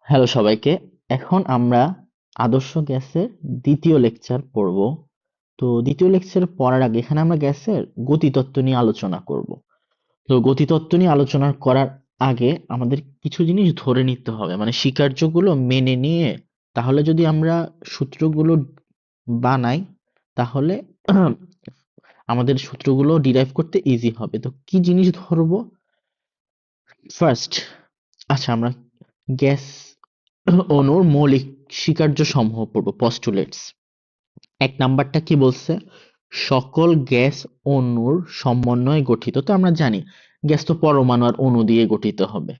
Hello সবাইকে। এখন আমরা আদর্শ গ্যাসের দ্বিতীয় লেকচার পড়ব। তো দ্বিতীয় লেকচার পড়ার আগে এখানে আমরা গ্যাসের গতিতত্ত্ব নিয়ে আলোচনা করব। তো গতিতত্ত্ব নিয়ে আলোচনা করার আগে আমাদের কিছু জিনিস ধরে নিতে হবে, মানে স্বীকার্যগুলো মেনে নিয়ে তাহলে যদি আমরা সূত্রগুলো বানাই তাহলে আমাদের সূত্রগুলো ডিরাইভ করতে ইজি হবে। তো কি জিনিস ধরবো ফার্স্ট? আচ্ছা, আমরা গ্যাস অণুর মৌলিক স্বীকার্য সমূহ পড়বো, পস্টুলেটস। এক নাম্বারটা কি বলছে? সকল গ্যাস অণুর সমন্বয়ে গঠিত। তো আমরা জানি গ্যাস তো পরমাণু আর অণু দিয়ে গঠিত হবে।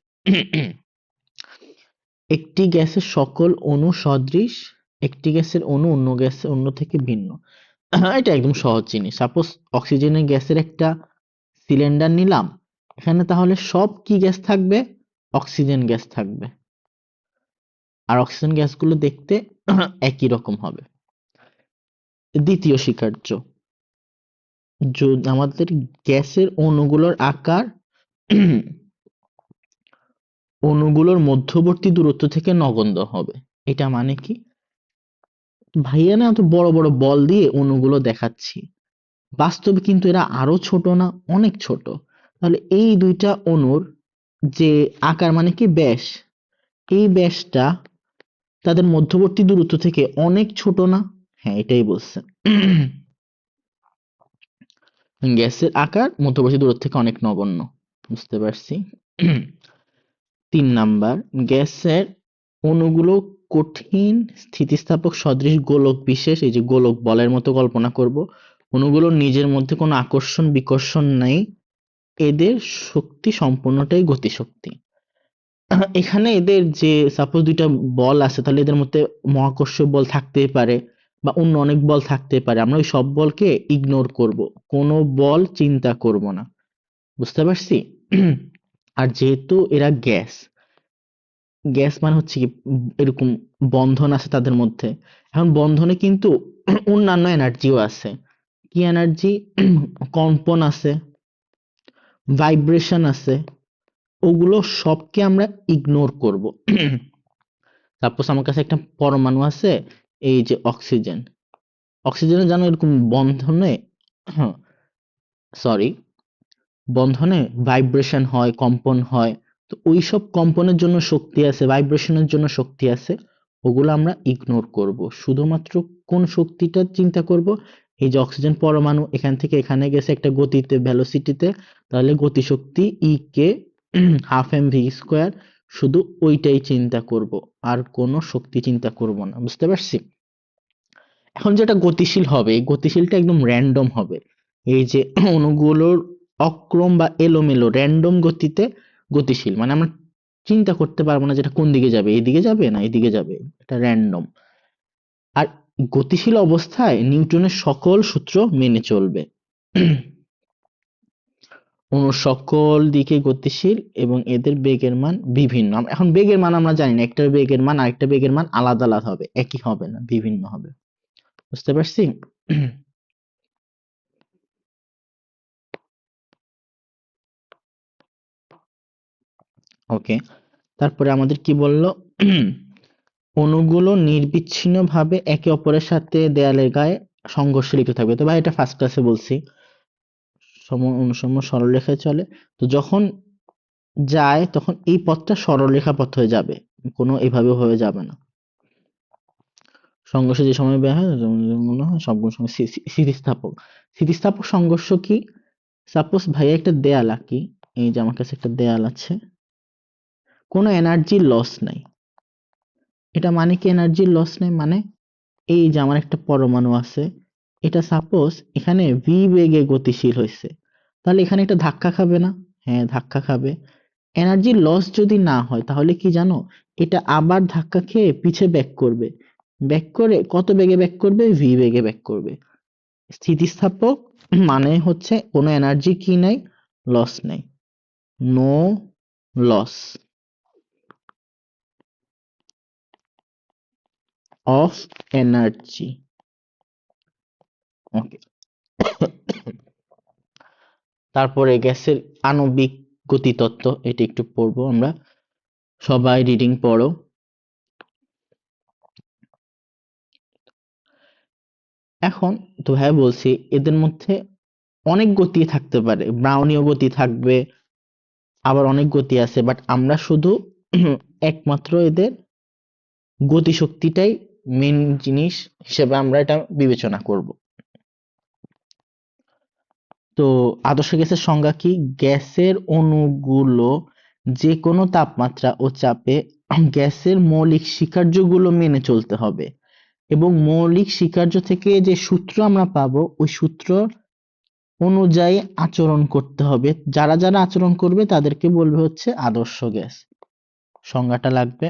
একটি গ্যাসের সকল অণু সদৃশ, একটি গ্যাসের অণু অন্য গ্যাসের অন্য থেকে ভিন্ন। এটা একদম সহজ জিনিস। সাপোজ অক্সিজেনের গ্যাসের একটা সিলিন্ডার নিলাম, এখানে তাহলে সব কি গ্যাস থাকবে? অক্সিজেন গ্যাস থাকবে। আর অক্সিজেন গ্যাসগুলো দেখতে একই রকম হবে। দ্বিতীয় স্বীকার্য, আমাদের গ্যাসের অণুগুলোর আকার অণুগুলোর মধ্যবর্তী দূরত্ব থেকে নগণ্য হবে। এটা মানে কি? ভাইয়া না, তো বড় বড় বল দিয়ে অণুগুলো দেখাচ্ছি, বাস্তবে কিন্তু এরা আরো ছোট না, অনেক ছোট। তাহলে এই দুইটা অণুর যে আকার মানে কি ব্যাস, এই ব্যাসটা তাদের মধ্যবর্তী দূরত্ব থেকে অনেক ছোট না? হ্যাঁ, এটাই বলছে। গ্যাসের আকার মধ্যবর্তী দূরত্ব থেকে অনেক নগণ্য। বুঝতে পারছি। 3 নাম্বার, গ্যাসের অণুগুলো কঠিন স্থিতিস্থাপক সদৃশ গোলক বিশেষ, এই যে গোলক বলের মতো কল্পনা করব। অণুগুলোর নিজের মধ্যে কোনো আকর্ষণ বিকর্ষণ নাই, এদের শক্তি সম্পূর্ণটাই গতিশক্তি। এখানে এদের যে সাপোজ দুইটা বল আছে, তাহলে এদের মধ্যে মহাকর্ষীয় বল থাকতেই পারে বা অন্য অনেক বল থাকতে পারে। আমরা ওই সব বলকে ইগনোর করব, কোনো বল চিন্তা করব না। বুঝতে পারছি? আর যেহেতু এরা গ্যাস, গ্যাস মানে হচ্ছে কি এরকম বন্ধন আছে তাদের মধ্যে। এখন বন্ধনে কিন্তু অন্যান্য এনার্জিও আছে। কি এনার্জি? কম্পন আছে, ভাইব্রেশন আছে, ওগুলো সবকে আমরা ইগনোর করব। সাপোজ আমার কাছে একটা পরমাণু আছে, এই যে অক্সিজেন। অক্সিজেনের জানো এরকম বন্ধনে, সরি, বন্ধনে ভাইব্রেশন হয়, কম্পন হয়। তো ওইসব কম্পনের জন্য শক্তি আছে, ভাইব্রেশনের জন্য শক্তি আছে, ওগুলো আমরা ইগনোর করব। শুধুমাত্র কোন শক্তিটা চিন্তা করব? এই যে অক্সিজেন পরমাণু এখান থেকে এখানে গেছে একটা গতিতে, ভেলোসিটিতে, তাহলে গতিশক্তি ই কে হাফ এম ভি স্কোয়ার, শুধু ওইটাই চিন্তা করব, আর কোনো শক্তি চিন্তা করব না। বুঝতে পারছি? এখন যেটা গতিশীল হবে, এই গতিশীলটা একদম র্যান্ডম হবে। এই যে অণুগুলোর অক্রম বা এলোমেলো র্যান্ডম গতিতে গতিশীল, মানে আমরা চিন্তা করতে পারবো না যেটা কোন দিকে যাবে, এইদিকে যাবে না এদিকে যাবে, এটা র্যান্ডম। আর গতিশীল অবস্থায় নিউটনের সকল সূত্র মেনে চলবে। অণু সকল দিকে গতিশীল এবং এদের বেগের মান বিভিন্ন। এখন বেগের মান আমরা জানি না, একটার বেগের মান আরেকটা বেগের মান আলাদা আলাদা হবে, একই হবে না, বিভিন্ন হবে। বুঝতে পারছি? ওকে, তারপরে আমাদের কি বললো? অণুগুলো নির্বিচ্ছিন্নভাবে একে অপরের সাথে দেয়ালের গায়ে সংঘর্ষে লিপ্ত থাকবে। তো ভাই এটা ফার্স্ট ক্লাসে বলছি, অনুসম সরলরেখায় চলে। তো যখন যায় তখন এই পথটা সরলরেখা পথ হয়ে যাবে, কোনো এভাবে হয়ে যাবে না। সংঘর্ষে যে সময় ব্যয় হয় মনে হয় সবগুলো সঙ্গে স্থিতিস্থাপক। স্থিতিস্থাপক সংঘর্ষ কি? সাপোজ ভাইয়া একটা দেয়াল আঁকি, এই যে আমার কাছে একটা দেয়াল আছে, কোনো এনার্জি লস নাই। এটা মানে কি এনার্জি লস নেই? মানে এই যে আমার একটা পরমাণু আছে, এটা সাপোজ এখানে ভি বেগে গতিশীল হয়েছে, তাহলে এখানে একটা ধাক্কা খাবে না? হ্যাঁ, ধাক্কা খাবে। এনার্জি লস যদি না হয় তাহলে কি জানো, এটা আবার ধাক্কা খেয়ে পিছে ব্যাক করবে, ব্যাক করে কত বেগে ব্যাক করবে? ভি বেগে ব্যাক করবে। স্থিতিস্থাপক মানে হচ্ছে কোনো এনার্জি কি নাই? লস নাই, নো লস অফ এনার্জি। ওকে, তারপরে গ্যাসের আণবিক গতিতত্ত্ব, এটা একটু পড়বো আমরা। সবাই রিডিং পড়ো। এখন তো ভাই বলছি এদের মধ্যে অনেক গতি থাকতে পারে, ব্রাউনীয় গতি থাকবে, আবার অনেক গতি আছে, বাট আমরা শুধু একমাত্র এদের গতিশক্তিটাই মেন জিনিস হিসেবে আমরা এটা বিবেচনা করব। তো আদর্শ গ্যাসের সংজ্ঞা কি? গ্যাসের অণুগুলো যে কোনো তাপমাত্রা ও চাপে গ্যাসের মৌলিক স্বীকার্যগুলো মেনে চলতে হবে, এবং মৌলিক স্বীকার্য থেকে যে সূত্র আমরা পাবো ওই সূত্র অনুযায়ী আচরণ করতে হবে। যারা যারা আচরণ করবে তাদেরকে বলবে হচ্ছে আদর্শ গ্যাস। সংজ্ঞাটা লাগবে।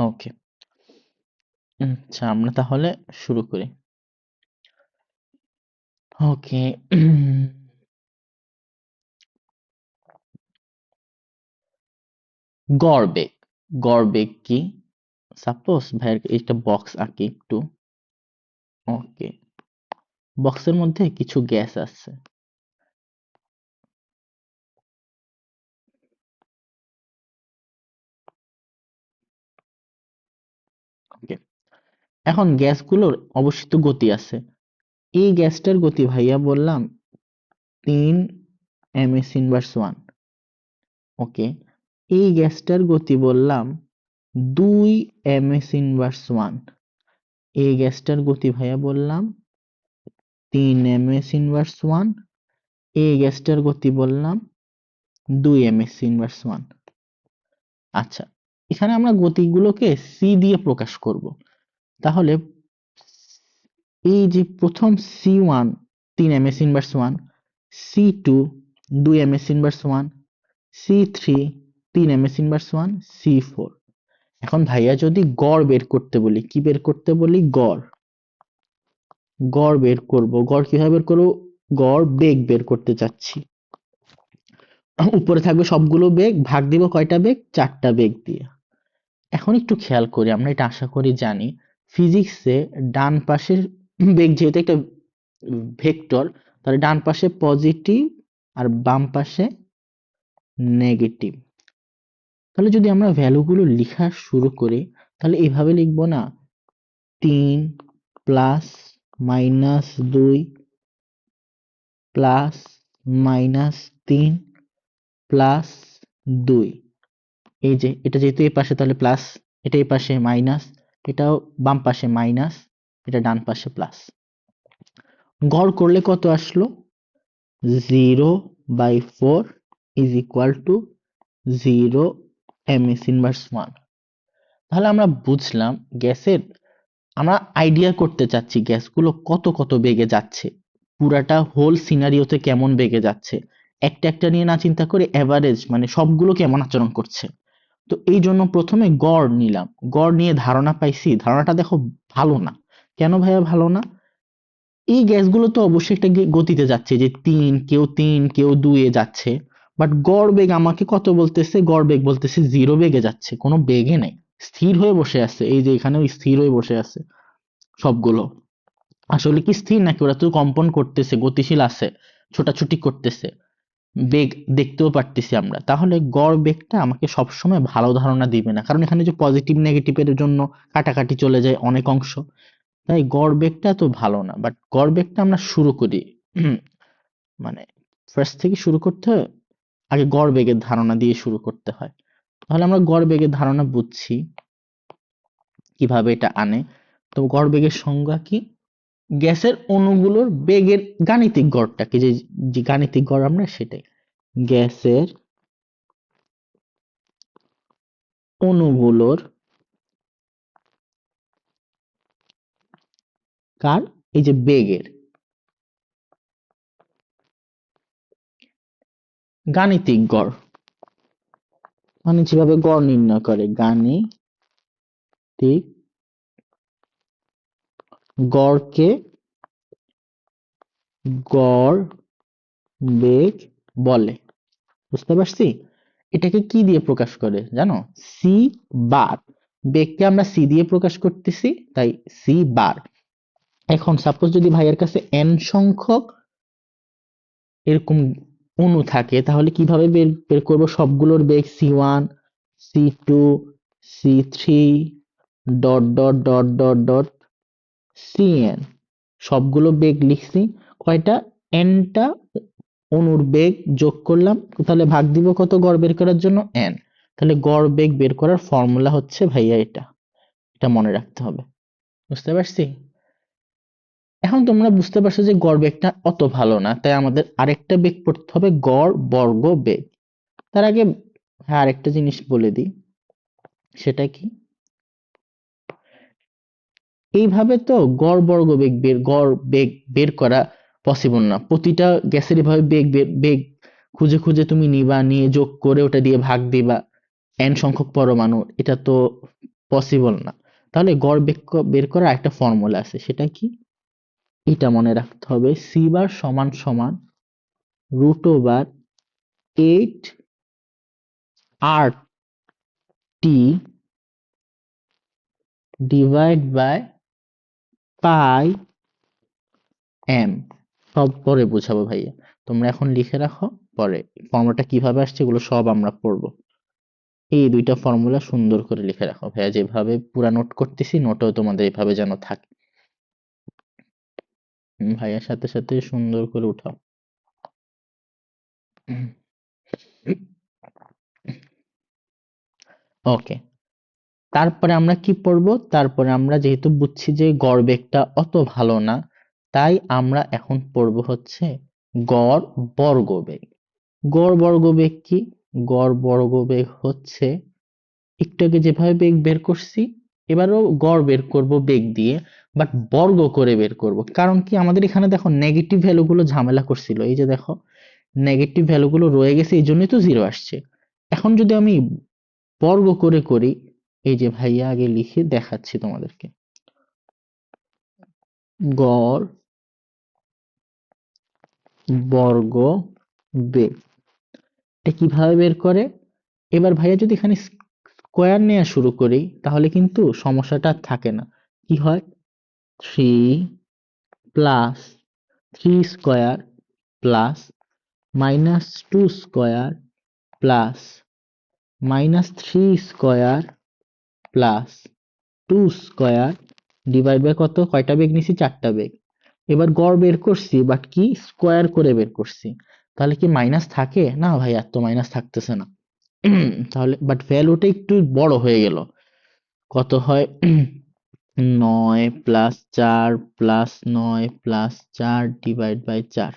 ওকে, আচ্ছা আমরা তাহলে শুরু করি। ওকে, গড় বেগ। গড় বেগ কি? সাপোজ ভাইয়ের একটা বক্স আঁকি একটু। ওকে, বক্সের মধ্যে কিছু গ্যাস আছে। ওকে, এখন গ্যাসগুলোর অবশ্যই গতি আছে। এই গ্যাসটার গতি ভাইয়া বললাম 3 ms−1। ওকে, এই গ্যাসটার গতি বললাম 2 ms−1। এই গ্যাসটার গতি ভাইয়া বললাম 3 ms−1। এই গ্যাসটার গতি বললাম 2 ms−1। আচ্ছা, এখানে আমরা গতিগুলোকে সি দিয়ে প্রকাশ করব। তাহলে এই যে প্রথম C1 3 ms−1, C2 2 ms−1, C3 3 ms−1, C4। এখন ভাইয়া যদি গড় বের করতে বলি, কি বের করতে বলি? গড়। গড় বের করব। গড় কিভাবে বের করব? গড় বেগ বের করতে চাচ্ছি। উপরে থাকবে সবগুলো বেগ, ভাগ দিব কয়টা বেগ? 4টা বেগ দিয়ে। এখন একটু খেয়াল করি, আমরা এটা আশা করি জানি ফিজিক্সে ডান পাশের বেগ যেহেতু একটা ভেক্টর, তাহলে ডান পাশে পজিটিভ আর বাম পাশে নেগেটিভ। তাহলে যদি আমরা ভ্যালুগুলো লেখা শুরু করি তাহলে এভাবে লিখবো না, 3 plus minus 2 plus minus 3 plus 2। এই যে এটা যেহেতু এই পাশে তাহলে প্লাস, এটা এই পাশে মাইনাস, এটাও বাম পাশে মাইনাস, এটা ডান পাশে প্লাস। গড় করলে কত আসলো? 0/4 ইজ ইকুয়াল টু 0 ms−1। তাহলে আমরা বুঝলাম গ্যাসের, আমরা আইডিয়া করতে চাচ্ছি গ্যাসগুলো কত কত বেগে যাচ্ছে, পুরাটা হোল সিনারিওতে কেমন বেগে যাচ্ছে, একটা একটা নিয়ে না চিন্তা করে এভারেজ মানে সবগুলো কেমন আচরণ করছে। তো এই জন্য প্রথমে গড় নিলাম, গড় নিয়ে ধারণা পাইছি, ধারণাটা দেখো ভালো না। কেন ভাইয়া ভালো না? এই গ্যাসগুলো তো অবশ্যই একটা গতিতে যাচ্ছে, যে কেউ 3 কেউ 2 এ যাচ্ছে, বাট গড় বেগ আমাকে কত বলতেছে? গড় বেগ বলতেছে 0 বেগে যাচ্ছে, কোনো বেগে নেই, স্থির হয়ে বসে আছে। এই যে এখানেও স্থির হয়ে বসে আছে সবগুলো। আসলে কি স্থির নাকি ওরা তো কম্পন করতেছে, গতিশীল আছে, ছোটাছুটি করতেছে, বেগ দেখতেও পারতেছি আমরা। তাহলে গড় বেগটা আমাকে সবসময় ভালো ধারণা দিবে না, কারণ এখানে যে পজিটিভ নেগেটিভের জন্য কাটাকাটি চলে যায় অনেক অংশ, তাই গড় বেগটা তো ভালো না। বাট গড় বেগটা আমরা শুরু করি মানে ফার্স্ট থেকে শুরু করতে হয়, আগে গড় বেগের ধারণা দিয়ে শুরু করতে হয়। তাহলে আমরা গড় বেগের ধারণা বুঝছি কিভাবে এটা আনে। তো গড় বেগের সংজ্ঞা কি? গ্যাসের অণুগুলোর বেগের গাণিতিক গড়টাকে, যে যে গাণিতিক গড় আমরা সেটাই। গ্যাসের অণুগুলোর কার? এই যে বেগের গাণিতিক গড়, মানে যেভাবে গড় নির্ণয় করে গাণিতিক গড়কে গড় বেগ বলে। বুঝতে পারছি? এটাকে কি দিয়ে প্রকাশ করে জানো? সি বার। বেগকে আমরা সি দিয়ে প্রকাশ করতেছি, তাই সি বার। এখন সাপোজ যদি ভাইয়ের কাছে এন সংখ্যক এরকম অণু থাকে, তাহলে কিভাবে বের বের করবো সবগুলোর বেগ? C1 C2 C3 dot dot dot dot dot Cn সবগুলো বেগ লিখছি, কয়টা nটা অণুর বেগ যোগ করলাম, তাহলে ভাগ দিব কত গড় বের করার জন্য n, তাহলে গড় বেগ বের করার ফর্মুলা হচ্ছে ভাইয়া এটা, এটা মনে রাখতে হবে। বুঝতে পারছি? এখন তোমরা বুঝতে পারছো যে গড় বেগটা অত ভালো না, তাই আমাদের আরেকটা বেগ পড়তে হবে গড় বর্গ বেগ। তার আগে হ্যাঁ আরেকটা জিনিস বলে দিই, সেটা কি, এইভাবে তো গড় বেগ বের করা পসিবল না। প্রতিটা গ্যাসের এভাবে বেগ খুঁজে খুঁজে তুমি নিবা, নিয়ে যোগ করে ওটা দিয়ে ভাগ দিবা n সংখ্যক পরমাণু, এটা তো পসিবল না। তাহলে গড় বেগ বের করার একটা ফর্মুলা আছে, সেটা কি, এটা মনে রাখতে হবে, সি বার সমান সমান √8 আর টি ডিভাইড বাই পাই এম। সব পরে বুঝাবো ভাইয়া, তোমরা এখন লিখে রাখো, পরে ফর্মুলাটা কিভাবে আসছে এগুলো সব আমরা পড়বো। এই দুইটা ফর্মুলা সুন্দর করে লিখে রাখো ভাইয়া, যেভাবে পুরা নোট করতেছি নোটেও তোমাদের এইভাবে যেন থাকে। ভাইয়ার সাথে সাথে সুন্দর করে উঠাও। ওকে, তারপরে আমরা কি পড়বো, তারপরে আমরা যেহেতু বুঝছি যে গড় বেগটা অত ভালো না, তাই আমরা এখন পড়বো হচ্ছে গড় বর্গ বেগ। গড় বর্গ বেগ কি, গড় বর্গ বেগ হচ্ছে একটু আগে যেভাবে বেগ বের করছি, এবারও গড় বের করব বেগ দিয়ে, বাট বর্গ করে বের করব। কারণ কি, আমাদের এখানে দেখো নেগেটিভ ভ্যালু গুলো ঝামেলা করছিল, এই যে দেখো নেগেটিভ ভ্যালু গুলো রয়ে গেছে, এই জন্যই তো জিরো আসছে। এখন যদি আমি বর্গ করে করি, এই যে ভাইয়া আগে লিখে দেখাচ্ছি তোমাদেরকে, গড় বর্গ বেগ, এটা কিভাবে বের করে। এবার ভাইয়া যদি এখানে স্কোয়ার নেওয়া শুরু করি, তাহলে কিন্তু সমস্যাটা আর থাকে না। কি হয়, 3 plus 3 square plus -2 square plus -3 square plus 2 square divide by কত, কয়টা বেগ নিছি, 4টা বেগ। এবার গড় বের করছি, বাট কি স্কোয়ার করে বের করছি, তাহলে কি মাইনাস থাকে না ভাই, এত মাইনাস থাকতেছে না। তাহলে বাট ভ্যালুটা একটু বড় হয়ে গেল, কত হয়, 9 + 4 + 9 + 4 ডিভাইড বাই 4,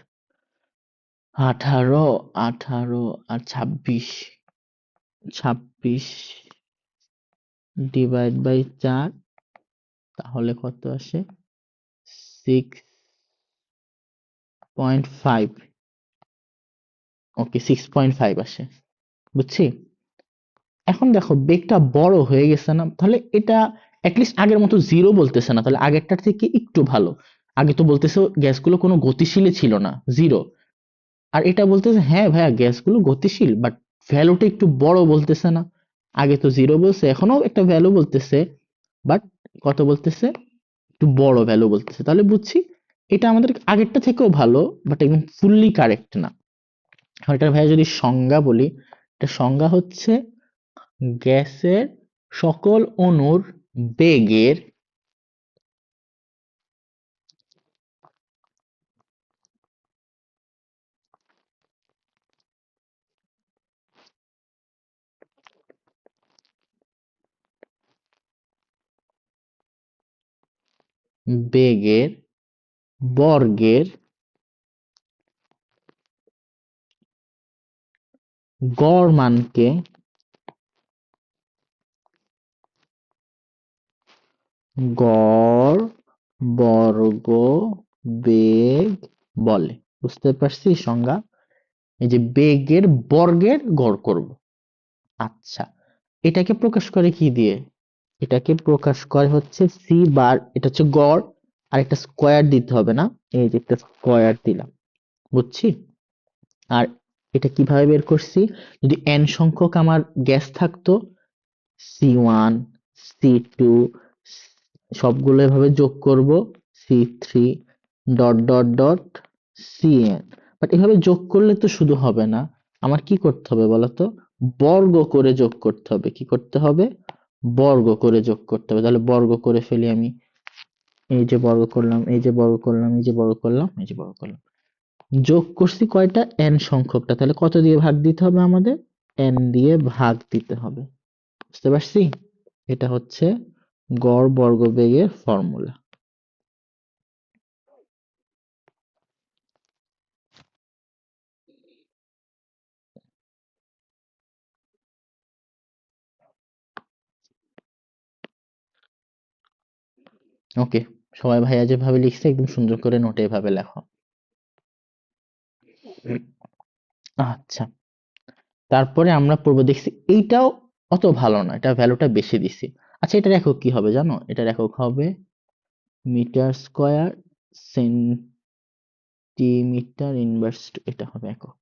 18, 18 আর 26, 26 ডিভাইড বাই 4, তাহলে কত আসে, 6.5। ওকে, 6.5 আসে, বুঝছি। এখন দেখো বেগটা বড় হয়ে গেছে না, তাহলে এটা অ্যাটলিস্ট আগের মতো জিরো বলতেছে না, তাহলে আগেরটার থেকে একটু ভালো। আগে তো বলতেছে গ্যাসগুলো কোনো গতিশীলই ছিল না, জিরো। আর এটা বলতেছে হ্যাঁ ভাইয়া গ্যাসগুলো গতিশীল, বাট ভ্যালুটা একটু বড় বলতেছে না। আগে তো জিরো বলছে, এখনো একটা ভ্যালু বলতেছে, বাট কত বলতেছে, একটু বড় ভ্যালু বলতেছে। তাহলে বুঝছি এটা আমাদের আগেরটা থেকেও ভালো, বাট একদম ফুললি কারেক্ট না। এটার ভাইয়া যদি সংজ্ঞা বলি, এটা সংজ্ঞা হচ্ছে গ্যাসের সকল অণুর বেগের বেগের বর্গের গড় মানকে গড় বর্গ বেগ বলে। বুঝতে পারছি সংজ্ঞা, এই যে বেগের বর্গের গড় করব। আচ্ছা, এটাকে প্রকাশ করে কি দিয়ে, এটাকে প্রকাশ করে হচ্ছে সি বার, এটা হচ্ছে গড়, আর একটা স্কোয়ার দিতে হবে না, এই যে একটা স্কোয়ার দিলাম, বুঝছি। আর এটা কিভাবে বের করছি, যদি n সংখ্যক আমার গ্যাস থাকতো, C1 C2 সবগুলো এভাবে যোগ করব, C3 dot dot dot Cn। But এভাবে যোগ করলে তো শুধু হবে না, আমার কি করতে হবে বলতো, বর্গ করে যোগ করতে হবে। কি করতে হবে, বর্গ করে যোগ করতে হবে। তাহলে বর্গ করে ফেলি আমি, এই যে বর্গ করলাম, এই যে বর্গ করলাম, এই যে বর্গ করলাম, এই যে বর্গ করলাম, যোগ করছি কয়টা, n সংখ্যকটা। তাহলে কত দিয়ে ভাগ দিতে হবে আমাদের, n দিয়ে ভাগ দিতে হবে। বুঝতে পারছি? এটা হচ্ছে গড় বর্গবেগের ফর্মুলা। ওকে, সবাই ভাইয়া যেভাবে লিখছে একদম সুন্দর করে নোটে এভাবে লেখো। আচ্ছা, তারপরে আমরা পড়বো, দেখছি এইটাও অত ভালো না, এটা ভ্যালুটা বেশি দিছি। আচ্ছা, এটার একক কি হবে জানো? এটার একক হবে মিটার স্কয়ার সেন্টিমিটার ইনভার্স, এটা হবে একক।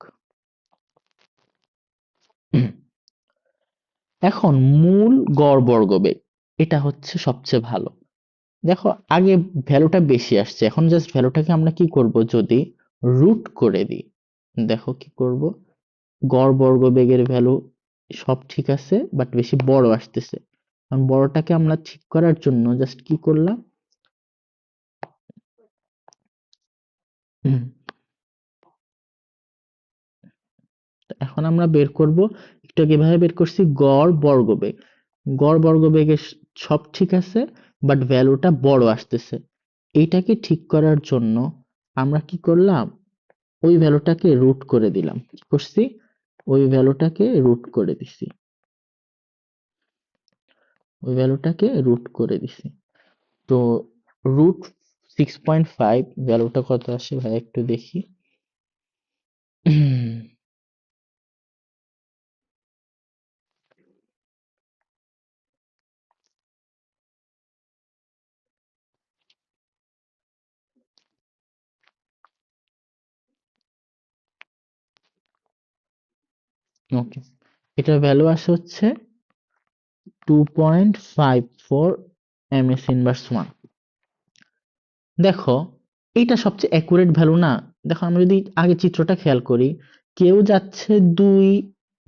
এখন মূল গড় বর্গবেগ, এটা হচ্ছে সবচেয়ে ভালো। দেখো আগে ভ্যালুটা বেশি আসছে, এখন জাস্ট ভ্যালুটাকে আমরা কি করব, যদি রুট করে দিই, দেখো কি করব, গড় বর্গবেগের ভ্যালু সব ঠিক আছে, বাট বেশি বড় আসতেছে। কারণ বড়টাকে আমরা ঠিক করার জন্য জাস্ট কি করলাম, হুম, এখন আমরা বের করব, একটু আগে কিভাবে বের করছি, গড় বর্গবেগ। গড় বর্গবেগের সব ঠিক আছে, বাট ভ্যালুটা বড় আসতেছে। এইটাকে ঠিক করার জন্য আমরা কি করলাম, ওই ভ্যালুটাকে রুট করে দিলাম। কি করছি, ওই ভ্যালুটাকে রুট করে দিছি, ওই ভ্যালুটাকে রুট করে দিছি। তো রুট 6.5, ভ্যালুটা কত আসে ভাই একটু দেখি। ওকে, এটার ভ্যালু আসে হচ্ছে 2.54 ms ইনভার্স 1। দেখো এটা সবচেয়ে অ্যাকুরেট ভ্যালু না? দেখো আমরা যদি আগে চিত্রটা খেয়াল করি, কেউ যাচ্ছে 2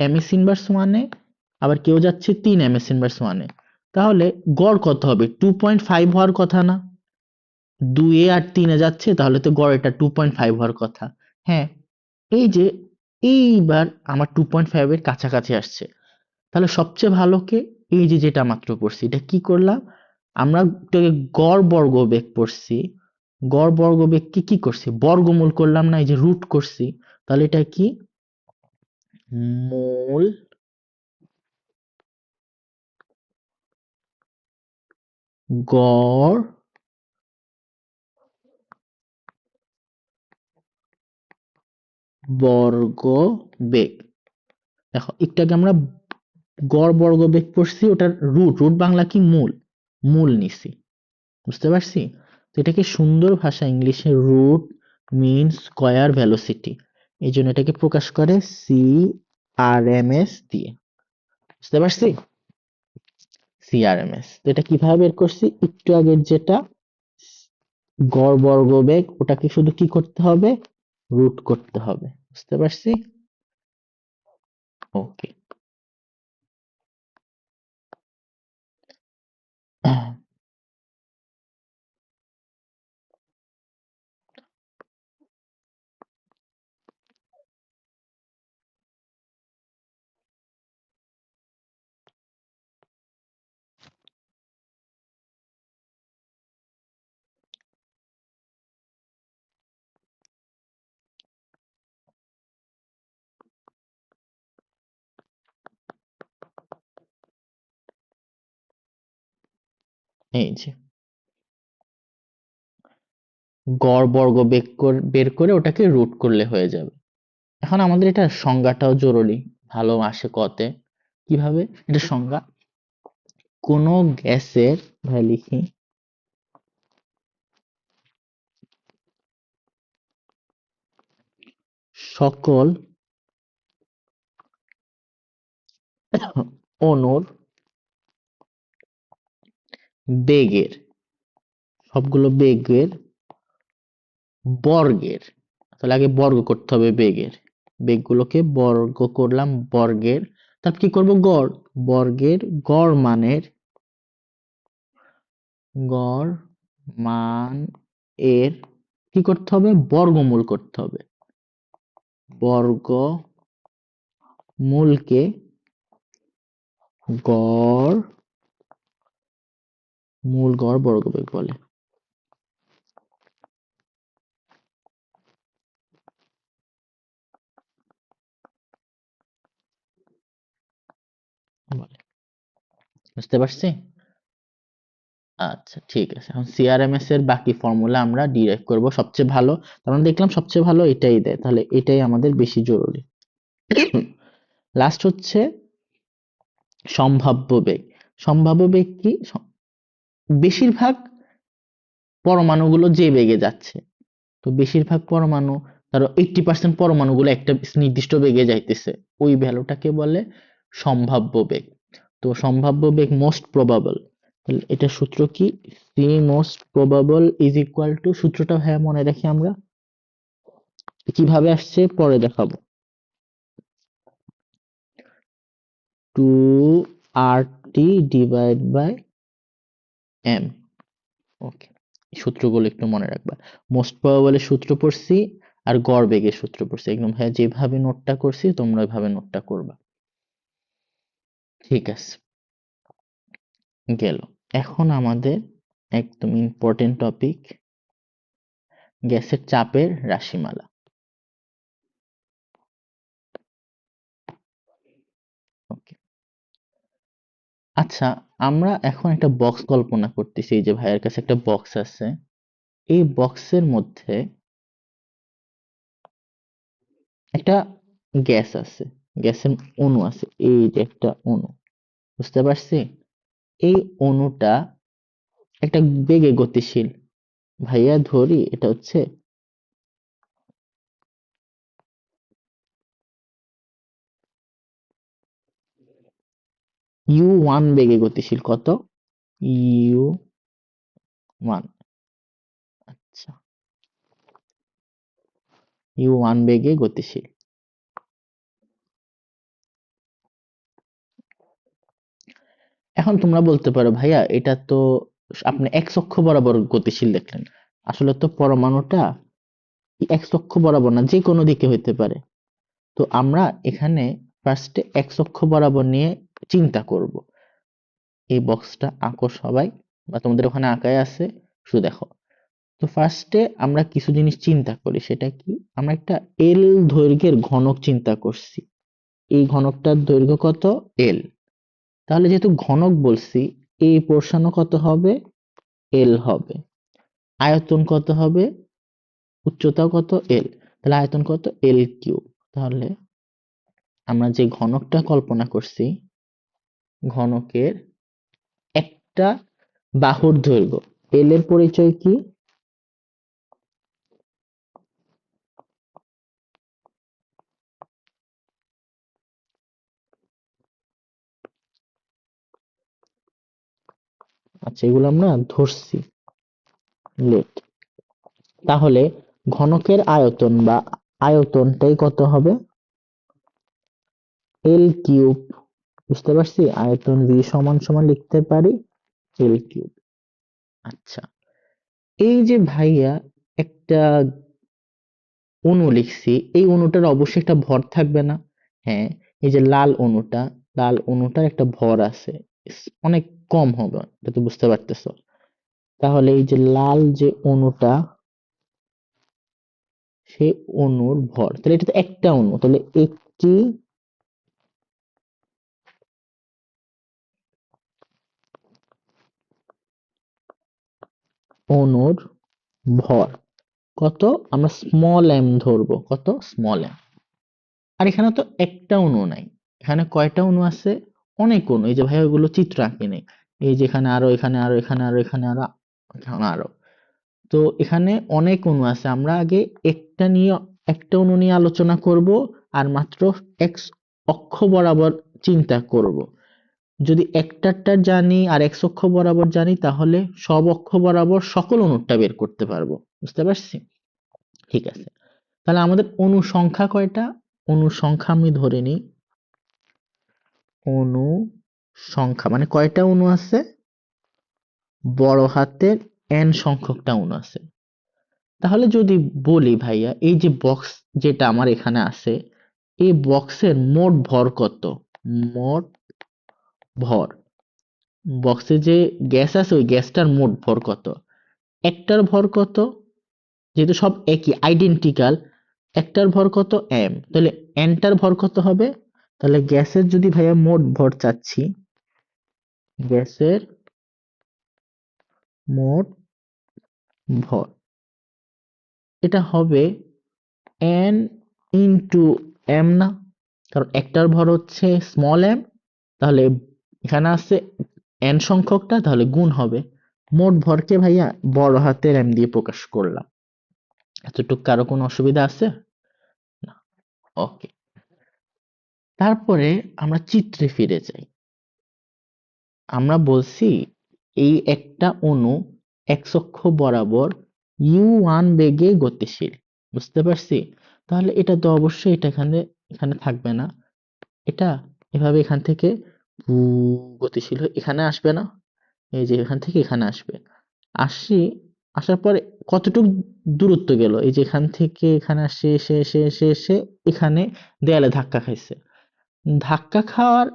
ms ইনভার্স 1 এ, আবার কেউ যাচ্ছে 3 ms ইনভার্স 1 এ। তাহলে গড় কত হবে, 2.5 হওয়ার কথা না? 2 এ আর 3 এ যাচ্ছে, তাহলে তো গড় এটা 2.5 হওয়ার কথা। হ্যাঁ, এই যে এইবার আমার 2.5 এর কাছাকাছি আসছে। তাহলে সবচেয়ে ভালো কে, এই যে যেটা মাত্র পড়ছি, এটা কি করলাম, আমরা এটাকে গড় বর্গবেগ পড়ছি, গড় বর্গবেগ কি কি করছি, বর্গমূল করলাম না, এই যে রুট করছি। তাহলে এটা কি, মূল গড় বর্গবেগ। দেখো একটু আগে আমরা গড় বর্গবেগ পড়ছি, ওটার রুট, রুট বাংলা কি, মূল, মূল নিছি। বুঝতে পারছি? তো এটাকে সুন্দর ভাষা ইংলিশে রুট মিন স্কয়ার ভেলোসিটি, এই জন্য এটাকে প্রকাশ করে CRMS দিয়ে। বুঝতে পারছি? CRMS। তো এটা কিভাবে বের করছি, একটু আগের যেটা গড় বর্গবেগ, ওটাকে শুধু কি করতে হবে, রুট করতে হবে। বুঝতে পারছি? ওকে, এই যে গড় বর্গবেগ বের করে ওটাকে রুট করলে হয়ে যাবে। এখন আমাদের এটা সংজ্ঞাটাও জরুরি, ভালো আসে কতে, কিভাবে এটা সংজ্ঞা, কোন গ্যাসের, ভাই লিখি, সকল অণুর বেগের, সবগুলো বেগের বর্গের, তাহলে আগে বর্গ করতে হবে বেগের, বেগগুলোকে বর্গ করলাম বর্গের, তারপর কি করব, গড়, বর্গের গড় মানের, গড় মান এর কি করতে হবে, বর্গমূল করতে হবে, বর্গমূলকে গড় গড় বর্গবেগ বলে। বুঝতে পারছি? আচ্ছা ঠিক আছে, এখন সিআরএমএস এর বাকি ফর্মুলা আমরা ডিরাইভ করব সবচেয়ে ভালো, কারণ দেখলাম সবচেয়ে ভালো এটাই দেয়, তাহলে এটাই আমাদের বেশি জরুরি। লাস্ট হচ্ছে সম্ভাব্য বেগ। সম্ভাব্য বেগ কি, বেশিরভাগ পরমাণুগুলো যে বেগে যাচ্ছে, তো বেশিরভাগ পরমাণু, ধরো 80% পরমাণুগুলো একটা নির্দিষ্ট বেগে যাইতেছে, ওই ভ্যালুটাকে বলে সম্ভাব্য বেগ। তো সম্ভাব্য বেগ মোস্ট প্রবাবল, তাহলে এটা সূত্র কি, c most probable is equal to, সূত্রটা হ্যাঁ মনে রাখি আমরা, কিভাবে আসছে পরে দেখাবো, 2RT ডিভাইড বাই এম। ওকে, সূত্রগুলো একটু মনে রাখবা। মোস্ট প্রবাবলের সূত্র পড়ছি আর গড় বেগের সূত্র পড়ছি, একদম হ্যাঁ যেভাবে নোটটা করছি তোমরা ওইভাবে নোটটা করবা। ঠিক আছে, গেল। এখন আমাদের একদম ইম্পর্টেন্ট টপিক, গ্যাসের চাপের রাশিমালা। ওকে, আচ্ছা আমরা এখন একটা বক্স কল্পনা করতেছি, এই যে ভাইয়ের কাছে একটা বক্স আছে, এই বক্সের মধ্যে একটা গ্যাস আছে, গ্যাসের অণু আছে, এই যে একটা অণু, বুঝতে পারছি? এই অণুটা একটা বেগে গতিশীল, ভাইয়া ধরি এটা হচ্ছে u1 বেগে গতিশীল, কত, u1, আচ্ছা u1 বেগে গতিশীল। এখন তোমরা বলতে পারো ভাইয়া এটা তো আপনি এক্স অক্ষ বরাবর গতিশীল দেখলেন, আসলে তো পরমাণুটা এক্স অক্ষ বরাবর না, যে কোনো দিকে হইতে পারে। তো আমরা এখানে ফার্স্টে এক্স অক্ষ বরাবর নিয়ে চিন্তা করব। এই বক্সটা আঁকো সবাই, বা তোমাদের ওখানে আঁকাই আছে, শুধু দেখো। তো ফার্স্টে আমরা কিছু জিনিস চিন্তা করি, সেটা কি, আমরা একটা এল দৈর্ঘ্যের ঘনক চিন্তা করছি, এই ঘনকটার দৈর্ঘ্য কত, এল। তাহলে যেহেতু ঘনক বলছি, এই পোর্শনও কত হবে, এল হবে। আয়তন কত হবে, উচ্চতাও কত, এল, তাহলে আয়তন কত, এল কিউব। তাহলে আমরা যে ঘনকটা কল্পনা করছি, ঘনকের একটা বাহুর দৈর্ঘ্য, এল এর পরিচয় কি, আচ্ছা এগুলো আমরা ধরছি, লেট। তাহলে ঘনকের আয়তন বা আয়তনটাই কত হবে, এল কিউব। বুঝতে পারছি, আয়তন ভি সমান সমান লিখতে পারি এল কিউব। আচ্ছা, এই যে ভাইয়া একটা অণু লিখছি, এই অণুটার অবশ্যই একটা ভর থাকবে না? হ্যাঁ, এই যে লাল অণুটার একটা ভর আছে, অনেক কম হবে, এটা তো বুঝতে পারতেছো। তাহলে এই যে লাল যে অণুটা, সেই অণুর ভর, তাহলে এটা তো একটা অণু, তাহলে একটি অণুর ভর কত, আমরা স্মল এম ধরবো, কত, স্মল এম। আর এখানে তো একটা অণু নাই, এখানে কয়টা অণু আছে, অনেক অণু, এই যে ভাই ওইগুলো চিত্র আঁকি নেই, এই যে এখানে আরো, এখানে আরো, এখানে আরো, এখানে আরো, এখানে আরো, তো এখানে অনেক অণু আছে। আমরা আগে একটা নিয়ে, একটা অণু নিয়ে আলোচনা করব, আর মাত্র এক্স অক্ষ বরাবর চিন্তা করব। যদি একটারটা জানি আর এক্স অক্ষ বরাবর জানি, তাহলে সব অক্ষ বরাবর সকল অণুটা বের করতে পারবো। বুঝতে পারছি? ঠিক আছে, তাহলে আমাদের অণু সংখ্যা কয়টা, অণু সংখ্যা আমি ধরে নিই, অণু সংখ্যা মানে কয়টা অণু আছে, বড় হাতের n সংখ্যকটা অণু আছে। তাহলে যদি বলি ভাইয়া এই যে বক্স যেটা আমার এখানে আছে, এই বক্সের মোট ভর কত? মোট ভর, বক্সে যে গ্যাস আছে ওই গ্যাসটার মোট ভর কত? একটার ভর কত? যেহেতু সব একই আইডেন্টিক্যাল, একটার ভর কত? m, তাহলে nটার ভর কত হবে? তাহলে গ্যাসের যদি ভাইয়া মোট ভর চাচ্ছি, গ্যাসের মোট ভর, এটা হবে n ইন্টু m না? কারণ একটার ভর হচ্ছে স্মল m, তাহলে এখানে আছে n সংখ্যকটা, তাহলে গুণ হবে। মোট ভরকে ভাইয়া বড় হাতের m দিয়ে প্রকাশ করলাম। এতটুকু কারো কোনো অসুবিধা আছে? না। ওকে, তারপরে আমরা চিত্রে ফিরে যাই। আমরা বলছি এই একটা অণু x অক্ষ বরাবর u1 বেগে গতিশীল, বুঝতে পারছি? তাহলে এটা তো অবশ্যই এটা এখানে এখানে থাকবে না, এটা এভাবে এখান থেকে গতিশীল হয়ে এখানে আসবে না? এই যে এখান থেকে এখানে আসবে, আসি, আসার পরে কতটুক দূরত্ব গেল? এই যে এখান থেকে এখানে আসে, এসে এসে এসে এসে এখানে দেয়ালে ধাক্কা খাইছে। ধাক্কা খাওয়ার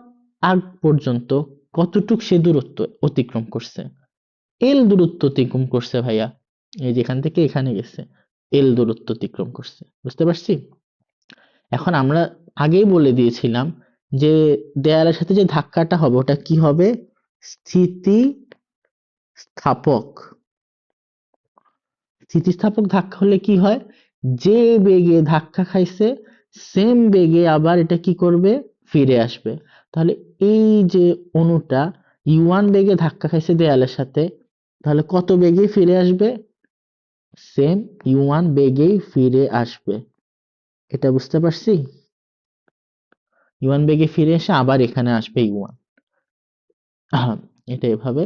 আগ পর্যন্ত কতটুক সে দূরত্ব অতিক্রম করছে? এল দূরত্ব অতিক্রম করছে ভাইয়া। এই যে এখান থেকে এখানে গেছে, এল দূরত্ব অতিক্রম করছে, বুঝতে পারছি? এখন আমরা আগেই বলে দিয়েছিলাম যে দেয়ালের সাথে যে ধাক্কাটা হবে ওটা কি হবে? স্থিতিস্থাপক। স্থিতিস্থাপক ধাক্কা হলে কি হয়? যে বেগে ধাক্কা খাইছে সেম বেগে আবার এটা কি করবে? ফিরে আসবে। তাহলে এই যে অণুটা u1 বেগে ধাক্কা খাইছে দেয়ালের সাথে, তাহলে কত বেগে ফিরে আসবে? সেম u1 বেগেই ফিরে আসবে। এটা বুঝতে পারছি? u1 বেগে ফিরে এসে আবার এখানে আসবে u1। এটা এভাবে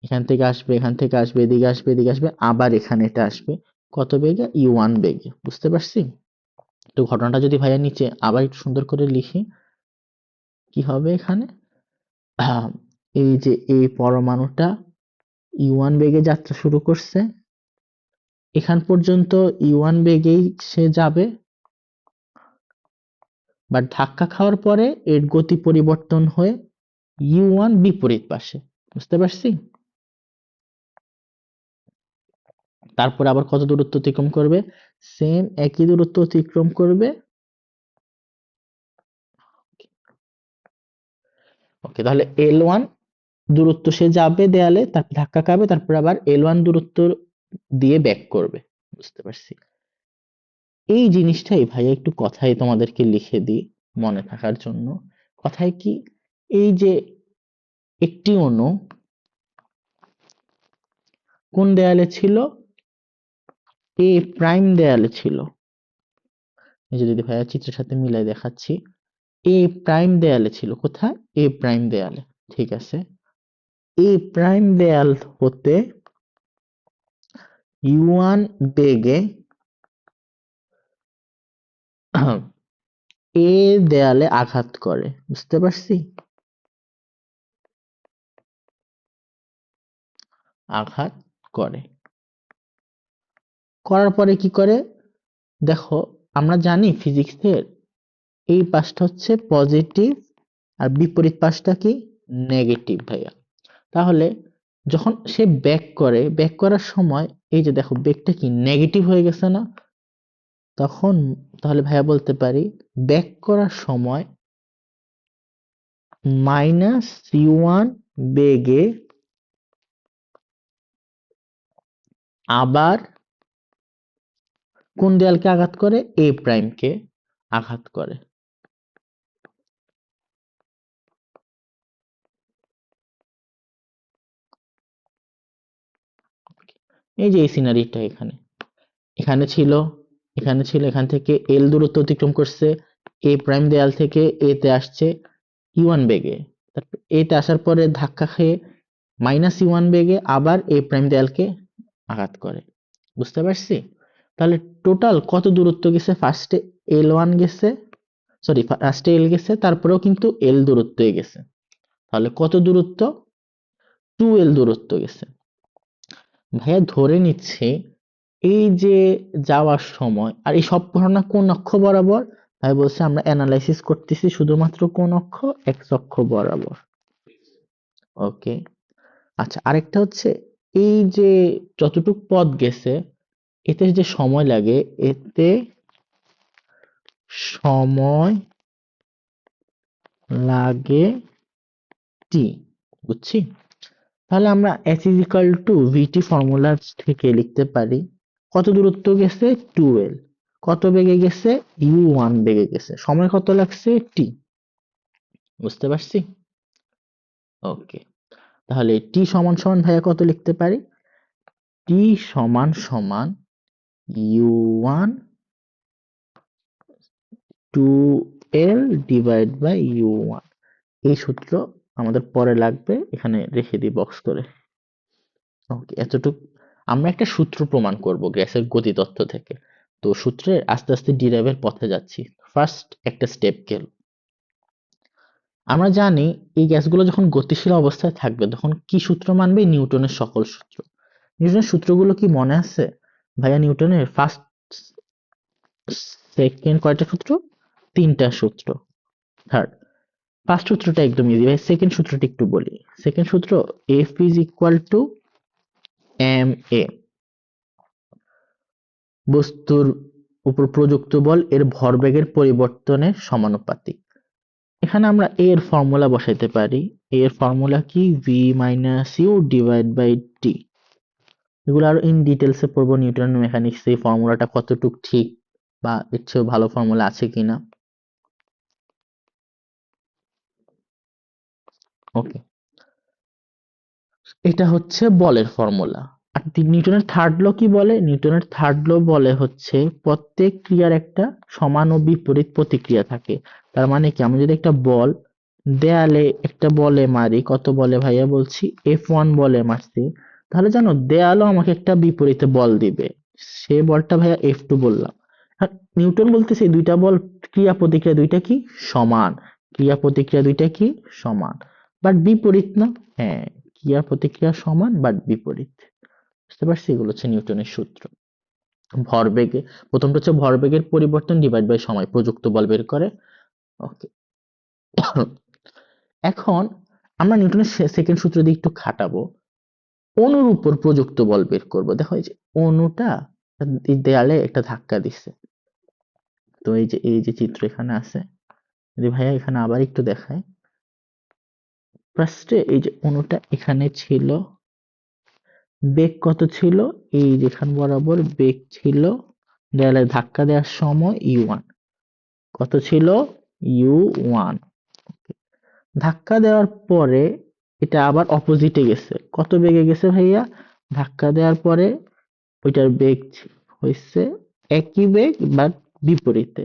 এখান থেকে আসবে, এখান থেকে আসবে, এদিকে আসবে, এদিকে আসবে, আবার এখানে এটা আসবে কত বেগে? u1 বেগে, বুঝতে পারছি? তো ঘটনাটা যদি ভাইয়া নিচে আবার একটু সুন্দর করে লিখি, কি হবে এখানে? এই যে এই পরমাণুটা u1 বেগে যাত্রা শুরু করছে, এখান পর্যন্ত u1 বেগেই সে যাবে, বাট ধাক্কা খাওয়ার পরে এর গতি পরিবর্তন হয়ে u1 বিপরীত পাশে, বুঝতে পারছি? তারপর আবার কত দূরত্ব অতিক্রম করবে? সেম একই দূরত্ব অতিক্রম করবে। ওকে, তাহলে L1 দূরত্ব সে যাবে দেয়ালে, তারপর ধাক্কা খাবে, তারপর আবার L1 দূরত্ব দিয়ে ব্যাক করবে, বুঝতে পারছি? এই জিনিসটাই ভাইয়া একটু কথায় তোমাদেরকে লিখে দিই মনে থাকার জন্য। কথায় কি, এই যে একটি অণু কোন দেয়ালে ছিল? এ প্রাইম দেয়ালে ছিল। এই যে যদি ভাইয়া চিত্রের সাথে মিলাই দেখাচ্ছি, এ প্রাইম দেয়ালে ছিল। কোথায়? এ প্রাইম দেয়ালে। ঠিক আছে, এ প্রাইম দেয়াল হতে u1 বেগে এ দেয়ালে আঘাত করে, বুঝতে পারছি? আঘাত করে, করার পরে কি করে? দেখো, আমরা জানি ফিজিক্সের এই পাশটা হচ্ছে পজিটিভ আর বিপরীত পাশটা কি? নেগেটিভ ভাইয়া। তাহলে যখন সে ব্যাক করে, ব্যাক করার সময় এই যে দেখো বেগটা কি নেগেটিভ হয়ে গেছে না? তখন তাহলে ভাইয়া বলতে পারি ব্যাক করার সময় মাইনাস u1 বেগে আবার কোন দেয়ালকে আঘাত করে? এ প্রাইমকে আঘাত করে। এই যে এই সিনারিটা এখানে এখানে ছিল, এখানে ছিল, এখান থেকে এল দূরত্ব অতিক্রম করছে, এ প্রাইম দেয়াল থেকে এ তে আসছে u1 বেগে, তারপর এ তে আসার পরে ধাক্কা খেয়ে মাইনাস u1 বেগে আবার এ প্রাইম দেয়ালকে আঘাত করে, বুঝতে পারছি? তাহলে টোটাল কত দূরত্ব গেছে? ফার্স্টে L1 গেছে, সরি ফার্স্টে এল গেছে, তারপরেও কিন্তু এল দূরত্ব গেছে। তাহলে কত দূরত্ব? 2l দূরত্ব গেছে। ভাইয়া ধরে নিচ্ছে এই যে যাওয়ার সময়, আর এই সব ঘটনা কোন অক্ষ বরাবর? ভাই বলছে আমরা অ্যানালাইসিস করতেছি শুধুমাত্র কোন অক্ষ? এক্স অক্ষ বরাবর। ওকে, আচ্ছা আরেকটা হচ্ছে এই যে যতটুক পথ গেছে এতে যে সময় লাগে, এতে সময় লাগে টি, বুঝছি। তাহলে আমরা h is equal to vt formula থেকে লিখতে পারি কত দূরত্ব গেছে 2l, কত বেগে গেছে u1 বেগে গেছে, সময় কত লাগছে t, বুঝতে পারছি। ওকে, তাহলে t সমান সমান ভাইয়া কত লিখতে পারি? t সমান সমান u1 2l divide by u1। এই সূত্র আমাদের পরে লাগবে, এখানে রেখে দিই বক্স করে। ওকে, এতটুকু আমরা একটা সূত্র প্রমাণ করব গ্যাসের গতি তত্ত্ব থেকে। তো সূত্রের আস্তে আস্তে ডিরাইভের পথে যাচ্ছি। ফার্স্ট একটা স্টেপ গেল, আমরা জানি এই গ্যাসগুলো যখন গতিশীল অবস্থায় থাকবে তখন কি সূত্র মানবে? নিউটনের সকল সূত্র। নিউটনের সূত্রগুলো কি মনে আছে ভাইয়া? নিউটনের ফার্স্ট সেকেন্ড কয়টা সূত্র? তিনটা সূত্র। থার্ড ফার্স্ট সূত্রটা একদম ইজি ভাই, সেকেন্ড সূত্রটা একটু বলি। সেকেন্ড সূত্র F is equal to m a, বস্তুর উপর প্রযুক্ত বল এর ভরবেগের পরিবর্তনের সমানুপাতিক। এখানে আমরা a এর ফর্মুলা বসাইতে পারি। a এর ফর্মুলা কি? v minus u divide by t. এগুলো আরো ইন ডিটেলসে পড়বো নিউটনের মেকানিক্স, এই ফর্মুলাটা কতটুক ঠিক বা এর চেয়েও ভালো ফর্মুলা আছে কিনা। ওকে, এটা হচ্ছে বলের ফর্মুলা। আর নিউটনের থার্ড ল কি বলে? নিউটনের থার্ড ল বলে হচ্ছে প্রত্যেক ক্রিয়ার একটা সমান ও বিপরীত প্রতিক্রিয়া থাকে। তার মানে কি, আমি যদি একটা বল দেয়ালে একটা বলে মারি, কত বলে ভাইয়া বলছি? F1 বলে মারছি, তাহলে জানো দেয়ালও আমাকে একটা বিপরীতে বল দিবে, সে বলটা ভাইয়া F2 বললাম। আর নিউটন বলতেছে এই দুইটা বল ক্রিয়া প্রতিক্রিয়া দুইটা কি সমান, ক্রিয়া প্রতিক্রিয়া দুইটা কি সমান, বাট বিপরীত না। হ্যাঁ, ক্রিয়া প্রতিক্রিয়া সমান বাট বিপরীত। বুঝতে পারছি, এগুলো হচ্ছে নিউটনের সূত্র। ভরবেগে প্রথমটা হচ্ছে ভরবেগের পরিবর্তন ডিভাইড বাই সময়, প্রযুক্ত বল বের করে। ওকে, এখন আমরা নিউটনের সেকেন্ড সূত্র দিয়ে একটু খাটাবো, অণুর উপর প্রযুক্ত বল বের করব। দেখো এই যে অণুটা এই দেয়ালে একটা ধাক্কা দিচ্ছে, তো এই যে চিত্র এখানে আছে, যদি ভাইয়া এখানে আবার একটু দেখায়, ফার্স্টে এই যে অণুটা এখানে ছিল, বেগ কত ছিল? এই যেখান বরাবর বেগ ছিল, দেয়ালে ধাক্কা দেওয়ার সময় u1 কত ছিল? u1। ধাক্কা দেওয়ার পরে এটা আবার অপোজিটে গেছে, কত বেগে গেছে ভাইয়া? ধাক্কা দেওয়ার পরে ওইটার বেগ হয়েছে একই বেগ বাট বিপরীতে,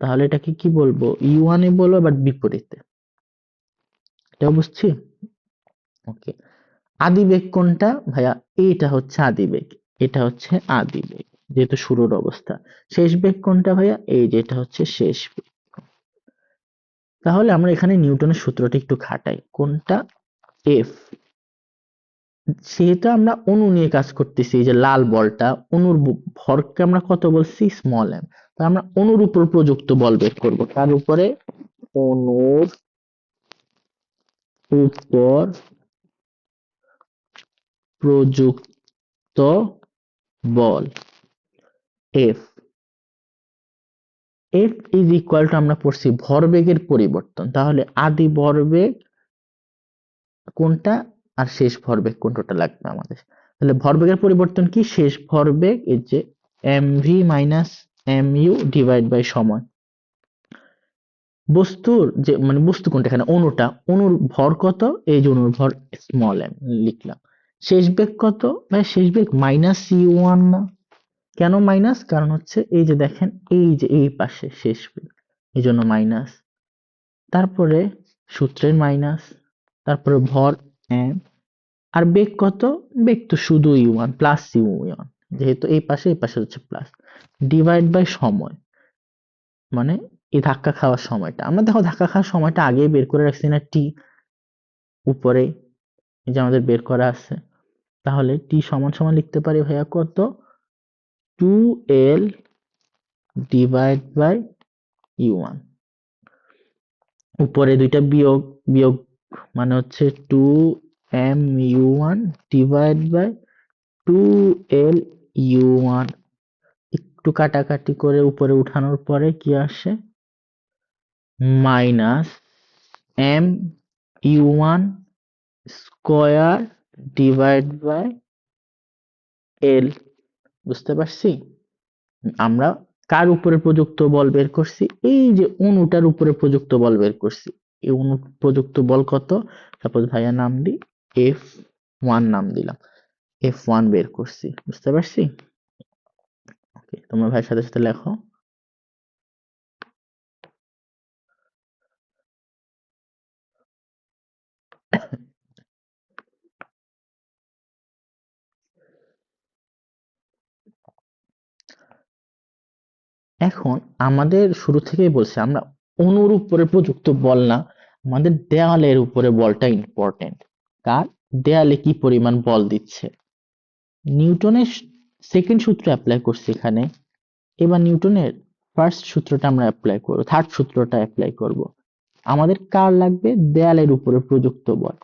তাহলে এটাকে কি বলবো? u1 এ বলবো বাট বিপরীতে। এটা বুঝছি। ওকে, আদি বেগ কোনটা ভাইয়া? এটা হচ্ছে আদি বেগ, এটা হচ্ছে আদি বেগ যেহেতু শুরুর অবস্থা। শেষ বেগ কোনটা ভাইয়া? এই যে এটা হচ্ছে শেষ বেগ। তাহলে আমরা এখানে নিউটনের সূত্রটা একটু খাটাই, কোনটা? এফ, সেটা আমরা অণু নিয়ে কাজ করতেছি। এই যে লাল বলটা, অণুর ভরকে আমরা কত বলছি? Small m. তা আমরা অণুর উপর প্রযুক্ত বল বের করব, কার উপরে? অণুর উপর প্রযুক্ত বল F. F is equal to আমরা পড়ছি ভরবেগের পরিবর্তন, তাহলে আদি ভরবেগ কোনটা আর শেষ ভরবেগ কোনটা লাগবে আমাদের? তাহলে ভরবেগের পরিবর্তন কি? শেষ ভরবেগ এই যে mv minus mu divide by সময়। বস্তুর যে মানে বস্তু কোনটা এখানে? অণুটা, অণুর ভর কত? এই যে অণুর ভর স্মল এম লিখলাম। শেষ বেগ কত ভাই? শেষ বেগ মাইনাস u1 না? কেন মাইনাস? কারণ হচ্ছে এই যে দেখেন এই যে এই পাশে শেষ বেগ, এই জন্য মাইনাস। তারপরে সূত্রের মাইনাস, তারপরে ভর এম, আর বেগ কত? বেগ তো শুধু u1 প্লাস u1, যেহেতু এই পাশে হচ্ছে প্লাস, ডিভাইড বাই সময়, মানে এই ধাক্কা খাওয়ার সময়টা। আমরা দেখো ধাক্কা খাওয়ার সময়টা আগেই বের করে রাখছি না, টি উপরে এই যে আমাদের বের করা আছে। তাহলে টি সমান সমান লিখতে পারি ভাইয়া কত, 2l ডিভাইড বাই u1। উপরে দুইটা বিয়োগ, বিয়োগ মানে হচ্ছে 2m u1 divide by 2l u1। একটু কাটাকাটি করে উপরে উঠানোর পরে কি আসে, minus m u1 square divide by l। বুঝতে পারছি? আমরা কার উপরে প্রযুক্ত বল বের করছি, এই যে অণুটার উপরে প্রযুক্ত বল বের করছি। এই অণু প্রযুক্ত বল কত, সাপোজ ভাইয়া নাম দিই F1 নাম দিলাম, F1 বের করছি। বুঝতে পারছি? ওকে, তোমরা ভাইয়ের সাথে সাথে লেখো। এখন আমাদের শুরু থেকেই বলছি আমরা অণুর উপরে প্রযুক্ত বল না, আমাদের দেয়ালের উপরে বলটা ইম্পর্টেন্ট। কার দেয়ালে কি পরিমাণ বল দিচ্ছে, নিউটনের সেকেন্ড সূত্র অ্যাপ্লাই করছি এখানে। এবার নিউটনের ফার্স্ট সূত্রটা আমরা অ্যাপ্লাই করব, থার্ড সূত্রটা অ্যাপ্লাই করব। আমাদের কার লাগবে, দেয়ালের উপরে প্রযুক্ত বল।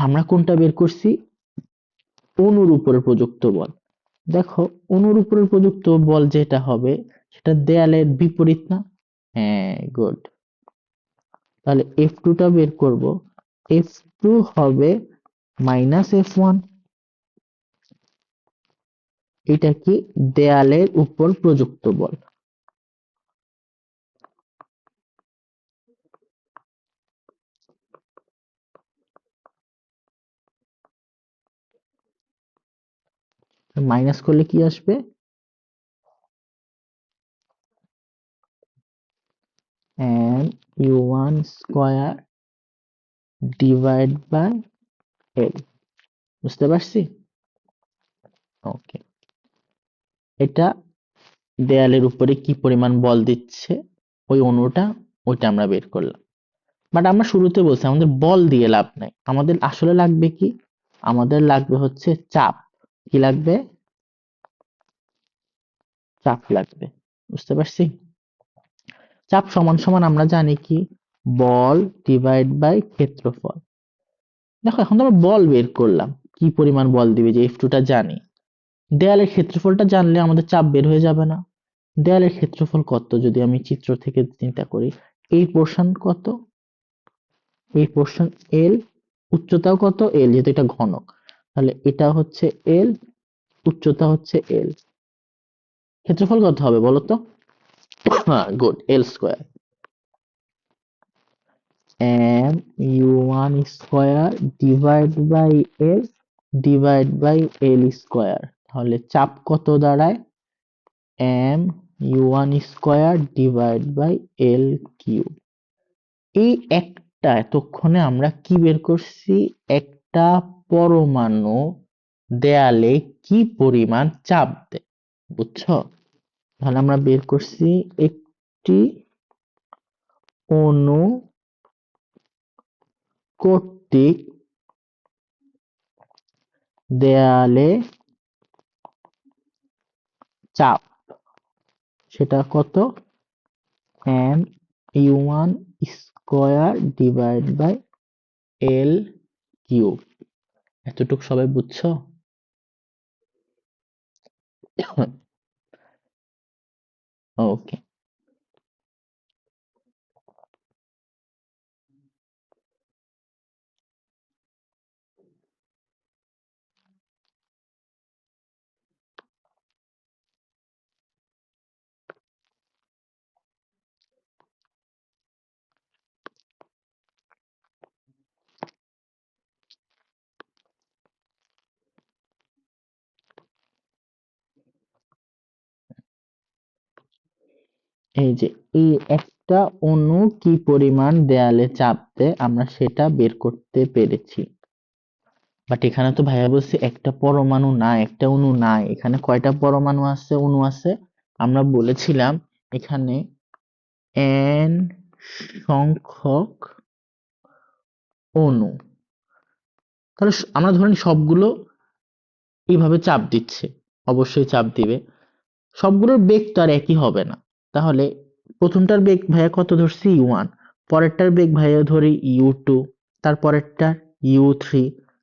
আমরা কোনটা বের করছি, অণুর উপরে প্রযুক্ত বল। দেখো অণুর উপরে প্রযুক্ত বল যেটা হবে সেটা দেয়ালের বিপরীত না? হ্যাঁ, গুড। তাহলে F2 টা বের করব, F2 হবে -F1। এটা কি, দেয়ালের উপর প্রযুক্ত বল। মাইনাস করলে কি আসবে, mu1 square divide by l। বুঝতে পারছি? ওকে, এটা দেয়ালের উপরে কি পরিমাণ বল দিচ্ছে ওই অণুটা, ওইটা আমরা বের করলাম। বাট আমরা শুরুতে বলছি আমাদের বল দিয়ে লাভ নাই, আমাদের আসলে লাগবে কি, আমাদের লাগবে হচ্ছে চাপ। কি লাগবে, চাপ লাগবে। বুঝতে পারছি? চাপ সমান সমান আমরা জানি কি, বল ডিভাইড বাই ক্ষেত্রফল। দেখো এখন তো আমরা বল বের করলাম, কি পরিমাণ বল দিবে, যে F2 টা জানি। দেয়ালের ক্ষেত্রফলটা জানলে আমাদের চাপ বের হয়ে যাবে না? দেয়ালের ক্ষেত্রফল কত যদি আমি চিত্র থেকে চিন্তা করি, এই পোর্শন কত, এই পোর্শন এল, উচ্চতাও কত এল, যেহেতু এটা ঘনক, তাহলে এটা হচ্ছে এল, উচ্চতা হচ্ছে এল। ক্ষেত্রফল কত হবে বলো তো? হ্যাঁ, good, l square. M u1 square divide by l divide by l square. তাহলে চাপ কত দাঁড়ায়, m u1 square divide by l cube. এই একটা এতক্ষণে আমরা কি বের করছি, একটা পরমাণু দেয়ালে কি পরিমাণ চাপ দেয়। বুঝছো? তাহলে আমরা বের করছি একটি অণু কর্তৃক দেয়ালে চাপ, সেটা কত, m u1 square divide by l cube. এতটুকু সবাই বুঝছো? ওকে, এই যে এই একটা অণু কি পরিমাণ দেয়ালে চাপ দেয় আমরা সেটা বের করতে পেরেছি। বাট এখানে তো ভাইয়া বলছে একটা পরমাণু না, একটা অণু নাই, এখানে কয়টা পরমাণু আছে, অণু আছে? আমরা বলেছিলাম এখানে n সংখ্যক অণু, তাহলে আমরা ধরেন সবগুলো এইভাবে চাপ দিচ্ছে, অবশ্যই চাপ দিবে, সবগুলোর বেগ তো আর একই হবে না। তাহলে প্রথমটার বেগ ভাইয়া কত ধরছি u1, পরেরটার বেগ ভাইয়া ধরি u2, তারপরেরটা u3,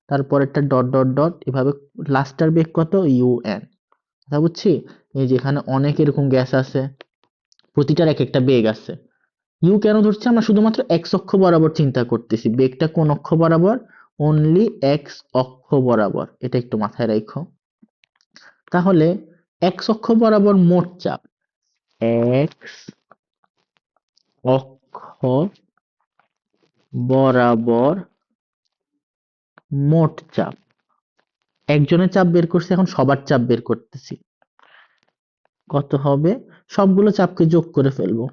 তারপরেরটা ডট ডট ডট, এভাবে লাস্টটার বেগ কত un। কথা বুঝছি? এই যেখানে অনেক এরকম গ্যাস আছে, প্রতিটার এক একটা বেগ আছে। ইউ কেন ধরছি? আমরা শুধুমাত্র এক্স অক্ষ বরাবর চিন্তা করতেছি, বেগটা কোন অক্ষ বরাবর? অনলি এক্স অক্ষ বরাবর, এটা একটু মাথায় রাখো। তাহলে এক্স অক্ষ বরাবর মোট চাপ, এক্স অক্ষ বরাবর মোট চাপ, একজনের চাপ বের করছি, এখন সবার চাপ বের করতেছি। কত হবে? সবগুলো চাপকে যোগ করে ফেলবো।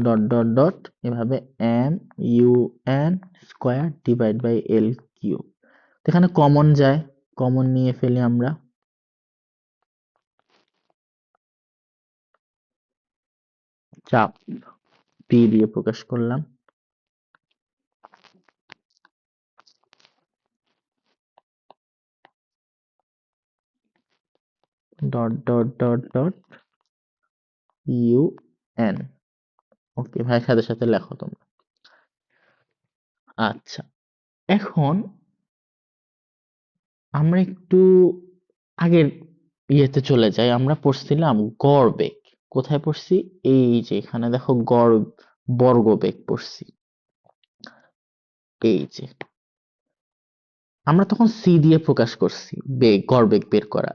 ডট ডট ডট, এভাবে m u n square divide by l cube. এখানে কমন যায়, কমন নিয়ে ফেলি আমরা। চাপ পি দিয়ে প্রকাশ করলাম। Dot dot dot dot u n. Okay ভাই, সাথে সাথে লেখো তোমরা। আচ্ছা, এখন আমরা একটু আগের ইয়েতে চলে যাই। আমরা পড়ছিলাম গড় বেগ। কোথায় পড়ছি? এই যে এখানে দেখো, গড় বর্গ বেগ পড়ছি। এই যে আমরা তখন সি দিয়ে প্রকাশ করছি বেগ, গড় বেগ বের করা।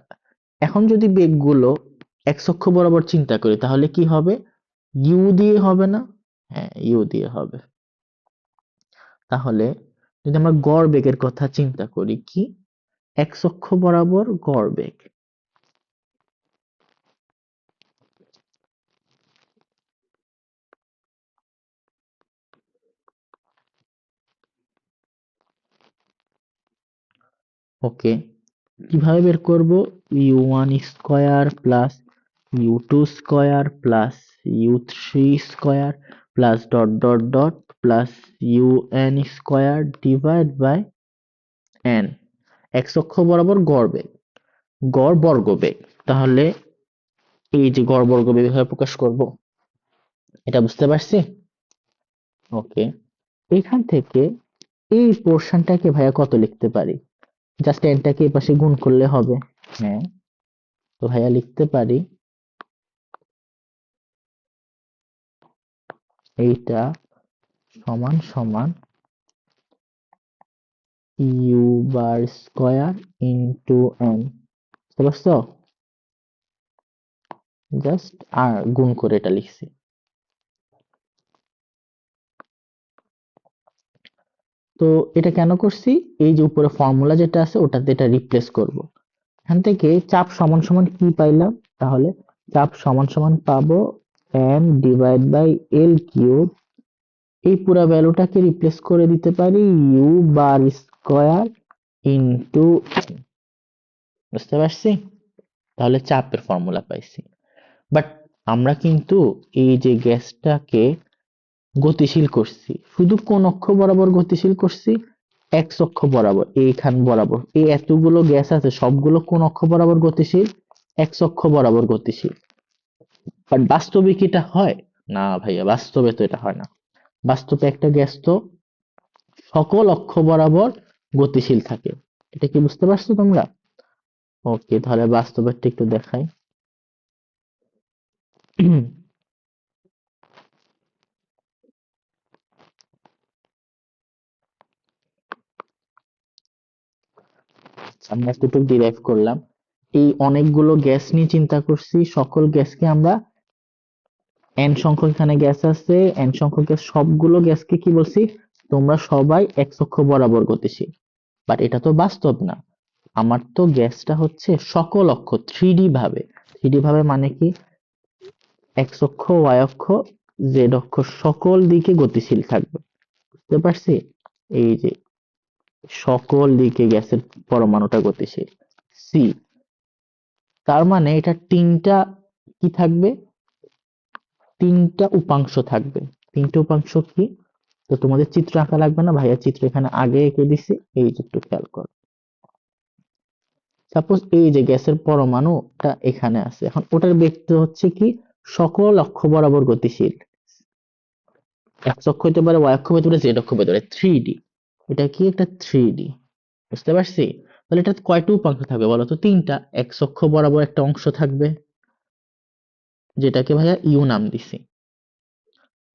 এখন যদি বেগগুলো এক্স অক্ষ বরাবর চিন্তা করি, তাহলে কি হবে? ইউ দিয়ে হবে না? হ্যাঁ, ইউ দিয়ে হবে। তাহলে যদি আমরা গড় বেগের কথা চিন্তা করি, কি এক্স অক্ষ বরাবর গড় বেগ, ওকে, কিভাবে বের করব? U one square plus u two square plus u three square plus dot dot dot plus u n square divide by n. X অক্ষ বরাবর গড় বেগ, গড় বর্গ বেগ। তাহলে এই যে গড় বর্গ বেগ এভাবে প্রকাশ করব, এটা বুঝতে পারছি? ওকে, এখান থেকে এই পোর্শনটাকে ভাইয়া কত লিখতে পারি? জাস্ট এনটাকে এই পাশে গুণ করলে হবে। হ্যাঁ, তো ভাইয়া লিখতে পারি এইটা সমান সমান u bar square into n. বুঝতে পারছো? জাস্ট আর গুণ করে এটা লিখছি। তো এটা কেন করছি? এই যে উপরে ফর্মুলা যেটা আছে ওটাতে এটা রিপ্লেস করব। এখান থেকে চাপ সমান সমান কি পাইলাম? তাহলে চাপ সমান সমান পাবো m divide by l cube. এই পুরা ভ্যালুটাকে রিপ্লেস করে দিতে পারি ইউ বার স্কোয়ার ইন্টু, বুঝতে পারছি? তাহলে চাপের ফর্মুলা পাইছি। বাট আমরা কিন্তু এই যে গ্যাসটাকে গতিশীল করছি, শুধু কোন অক্ষ বরাবর গতিশীল করছি? এক্স অক্ষ বরাবর, এইখান বরাবর। এই এতগুলো গ্যাস আছে, সবগুলো কোন অক্ষ বরাবর গতিশীল? এক্স অক্ষ বরাবর গতিশীল। বাট বাস্তবে কি এটা হয়? না ভাইয়া, বাস্তবে তো এটা হয় না। বাস্তবে একটা গ্যাস তো সকল অক্ষ বরাবর গতিশীল থাকে। এটা কি বুঝতে পারছো তোমরা? ওকে, তাহলে বাস্তবেরটা একটু দেখাই। আমরা এতটুকু ডিরাইভ করলাম, এই অনেকগুলো গ্যাস নিয়ে চিন্তা করছি, সকল গ্যাসকে আমরা, এন সংখ্যক এখানে গ্যাস আছে, এন সংখ্যক গ্যাস, সবগুলো গ্যাসকে কি বলছি? তোমরা সবাই এক্স অক্ষ বরাবর গতিশীল। বাট এটা তো বাস্তব না। আমার তো গ্যাসটা হচ্ছে সকল অক্ষ, থ্রি ভাবে। থ্রি ভাবে মানে কি? এক্স অক্ষ, ওয়াই অক্ষ, জেড অক্ষ, সকল দিকে গতিশীল থাকবে। বুঝতে পারছি? এই যে সকল দিকে গ্যাসের পরমাণুটা গতিশীল। সি, তার মানে এটা তিনটা কি থাকবে, তিনটা উপাংশ থাকবে। তিনটা উপাংশ কি, তো তোমাদের চিত্র আঁকা লাগবে না, ভাইয়া চিত্র এখানে আগে এঁকে দিছি, এই যে একটু খেয়াল করো। সাপোজ এই যে গ্যাসের পরমাণুটা এখানে আছে, এখন ওটার বেগ হচ্ছে কি সকল অক্ষ বরাবর গতিশীল। এক্স অক্ষ হতে পারে, ওয়াই অক্ষ হতে পারে, জেড অক্ষ হতে পারে, 3D। এটা কি একটা 3D, বুঝতে পারছি? তাহলে এটা কয়টা উপাংশ থাকবে বলো তো? তিনটা। এক্স অক্ষ বরাবর একটা অংশ থাকবে, যেটাকে ভাইয়া ইউ নাম দিছি।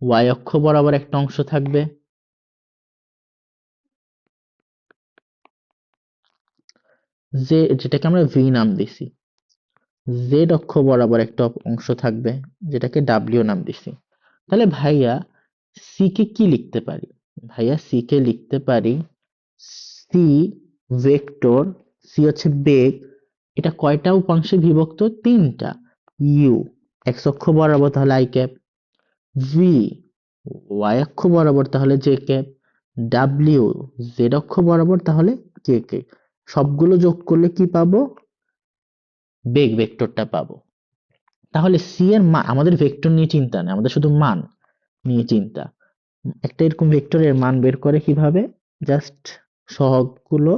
ওয়াই অক্ষ বরাবর একটা অংশ থাকবে, যেটাকে আমরা ভি নাম দিছি। জেড অক্ষ বরাবর একটা অংশ থাকবে, যেটাকে ডাব্লিউ নাম দিছি। তাহলে ভাইয়া সি কে কি লিখতে পারি? ভাইয়া সি কে লিখতে পারি সি ভেক্টর, সি হচ্ছে বেগ, এটা কয়টা উপাংশে বিভক্ত? তিনটা। ইউ এক্স অক্ষ বরাবর, তাহলে আই ক্যাপ। ভি ওয়াই অক্ষ বরাবর, তাহলে জে ক্যাপ। ডাব্লিউ জেড অক্ষ বরাবর, তাহলে কে কে। সবগুলো যোগ করলে কি পাবো? বেগ ভেক্টরটা পাবো। তাহলে সি এর মান, আমাদের ভেক্টর নিয়ে চিন্তা নেই, আমাদের শুধু মান নিয়ে চিন্তা। একটা এরকম ভেক্টরের মান বের করে কিভাবে? জাস্ট সহগগুলো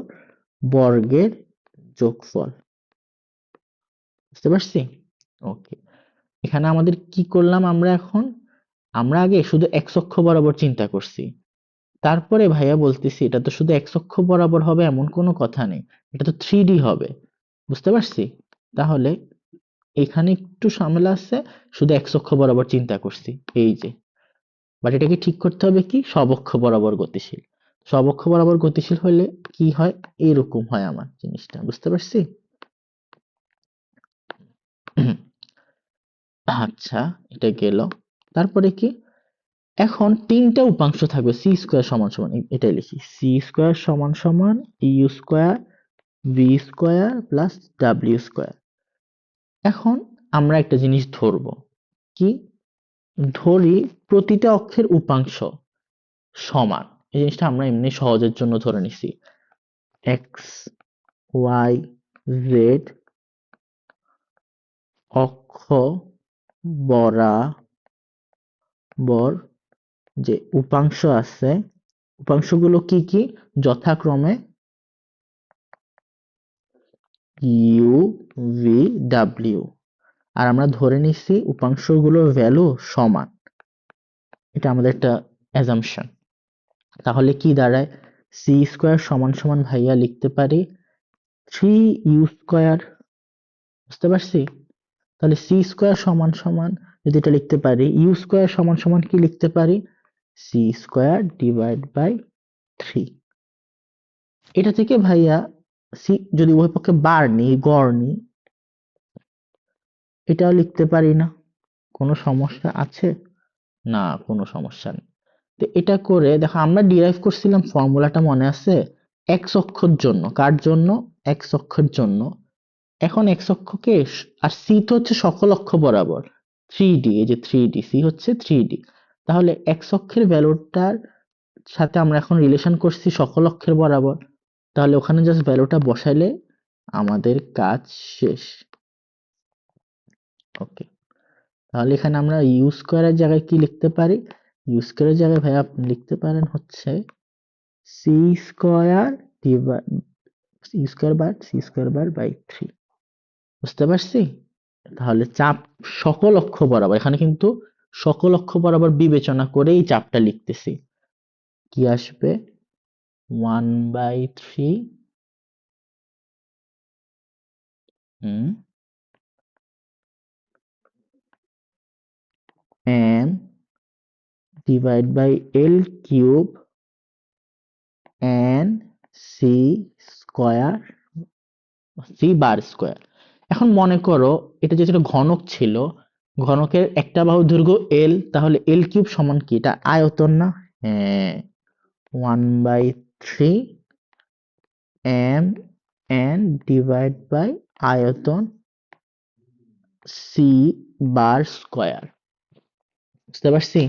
বর্গের যোগফল। বুঝতে পারছি? ওকে, এখানে আমাদের কি করলাম আমরা এখন? আমরা আগে শুধু এক্স অক্ষ বরাবর চিন্তা করছি, তারপরে ভাইয়া বলতেছি এটা তো শুধু এক্স অক্ষ বরাবর হবে এমন কোনো কথা নেই, এটা তো 3D হবে। বুঝতে পারছি? তাহলে এখানে একটু ঝামেলা আছে, শুধু এক্স অক্ষ বরাবর চিন্তা করছি, এই যে। বাট এটাকে ঠিক করতে হবে কি, সব অক্ষ বরাবর গতিশীল। সব অক্ষ বরাবর গতিশীল হলে কি হয়, এরকম হয় আমার জিনিসটা। বুঝতে পারছি? আচ্ছা, এটা গেল। তারপরে কি, এখন তিনটা উপাংশ থাকবে, সি স্কোয়ার সমান সমান, এটাই লিখি, সি স্কোয়ার সমান সমান u square v square plus ডাব্লিউ স্কোয়ার। এখন আমরা একটা জিনিস ধরবো, কি ধরি? প্রতিটা অক্ষের উপাংশ সমান। এই জিনিসটা আমরা এমনি সহজের জন্য ধরে নিছি, এক্স ওয়াই জেড অক্ষ বরাবর যে উপাংশ আছে, উপাংশগুলো কি কি? যথাক্রমে ইউ ভি ডাব্লিউ। আর আমরা ধরে নিচ্ছি উপাংশগুলোর ভ্যালু সমান, এটা আমাদের একটা অ্যাজাম্পশন। তাহলে কি দাঁড়ায়? সি স্কোয়ার সমান সমান ভাইয়া লিখতে পারি 3u স্কোয়ার। বুঝতে পারছি? তাহলে সি স্কোয়ার সমান সমান, যদি এটা লিখতে পারি, ইউ স্কোয়ার সমান সমান কি লিখতে পারি? C square divide by 3। এটা থেকে ভাইয়া সি যদি উভয় পক্ষে বার নিই, গড় নিই, এটাও লিখতে পারি না? কোনো সমস্যা আছে? না, কোনো সমস্যা নেই। তো এটা করে দেখো, আমরা ডিরাইভ করছিলাম ফর্মুলাটা মনে আছে? এক্স অক্ষর জন্য, কার জন্য? এক্স অক্ষের জন্য। এখন এক্স অক্ষকে আর সি তো হচ্ছে সকল অক্ষ বরাবর, 3D, এই যে 3D, সি হচ্ছে 3D। তাহলে এক্স অক্ষের ভ্যালুটার সাথে আমরা এখন রিলেশন করছি সকল অক্ষের বরাবর, তাহলে ওখানে জাস্ট ভ্যালুটা বসাইলে আমাদের কাজ শেষ। ওকে, তাহলে এখানে আমরা ইউ স্কোয়ারের জায়গায় কি লিখতে পারি? ইউ স্কোয়ারের জায়গায় ভাই আপনি লিখতে পারেন হচ্ছে c square c square bar by 3। বুঝতে পারছি? তাহলে চাপ সকল অক্ষ বরাবর, এখানে কিন্তু সকল অক্ষ বরাবর বিবেচনা করে এই চাপটা লিখতেছি। কি আসবে? 1/3 m divide by l cube n c square, c bar square. এখন মনে করো এটা যেটা ঘনক ছিল, ঘনকের একটা বাহুর দৈর্ঘ্য এল, তাহলে এল কিউব সমান কি? এটা আয়তন না? হ্যাঁ, 1/3 এম এন ডিভাইড বাই আয়তন সি বার স্কোয়ার। বুঝতে পারছি?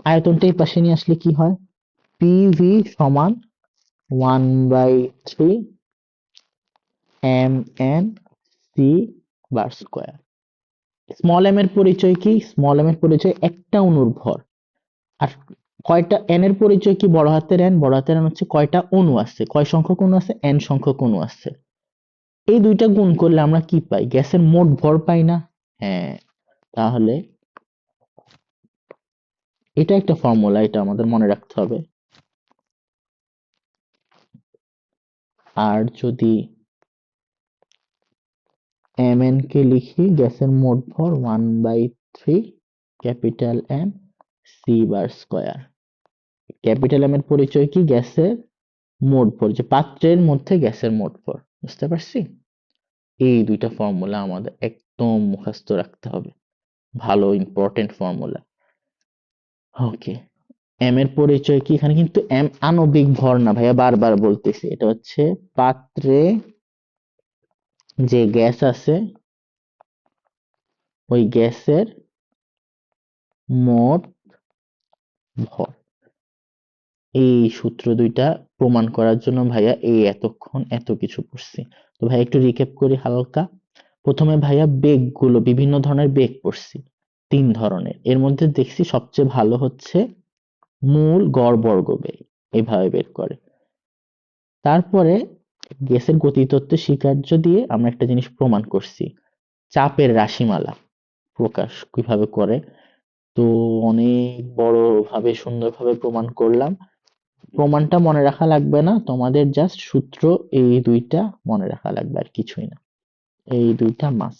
আয়তনটা এই পাশে নিয়ে আসলে কি হয়? পিভি সমান 1/3 mn c বার স্কয়ার। স্মল m এর পরিচয় কি? স্মল m এর পরিচয় একটা অণুর ভর। আর কয়টা n এর পরিচয় কি? বড় হাতের n, বড় হাতের n হচ্ছে কয়টা অণু আছে, কয় সংখ্যক অণু আছে, n সংখ্যক অণু আছে। এই দুইটা গুণ করলে আমরা কি পাই? গ্যাসের মোট ভর পাই না? হ্যাঁ, তাহলে এটা একটা ফর্মুলা, এটা আমাদের মনে রাখতে হবে। আর যদি mn কে লিখি গ্যাসের মোট ভর 1/3 ক্যাপিটাল M c বার স্কয়ার। ক্যাপিটাল M এর পরিচয় কি? গ্যাসের মোট ভর, যে পাত্রের মধ্যে গ্যাসের মোট ভর। বুঝতে পারছি? এই দুইটা ফর্মুলা আমাদের একদম মুখস্থ রাখতে হবে, ভালো ইম্পর্টেন্ট ফর্মুলা। ওকে, এম এর পরিচয় কি? এখানে কিন্তু এম আণবিক ভর না ভাইয়া, বারবার বলতেছি, এটা হচ্ছে পাত্রে যে গ্যাস আছে ওই গ্যাসের মোট ভর। এই সূত্র দুইটা প্রমাণ করার জন্য ভাইয়া এই এতক্ষণ এত কিছু পড়ছি। তো ভাইয়া একটু রিক্যাপ করি হালকা। প্রথমে ভাইয়া বেগগুলো, বিভিন্ন ধরনের বেগ পড়ছি, 3 ধরনের। এর মধ্যে দেখছি সবচেয়ে ভালো হচ্ছে মূল গড় বর্গ বেগ, এইভাবে বের করে। তারপরে গ্যাসের গতিতত্ত্বের স্বীকার্য দিয়ে আমরা একটা জিনিস প্রমাণ করছি, চাপের রাশিমালা প্রকাশ কিভাবে করে। তো অনেক বড় ভাবে সুন্দরভাবে প্রমাণ করলাম। প্রমাণটা মনে রাখা লাগবে না তোমাদের, জাস্ট সূত্র এই দুইটা মনে রাখা লাগবে, আর কিছুই না। এই দুইটা মাস্ট।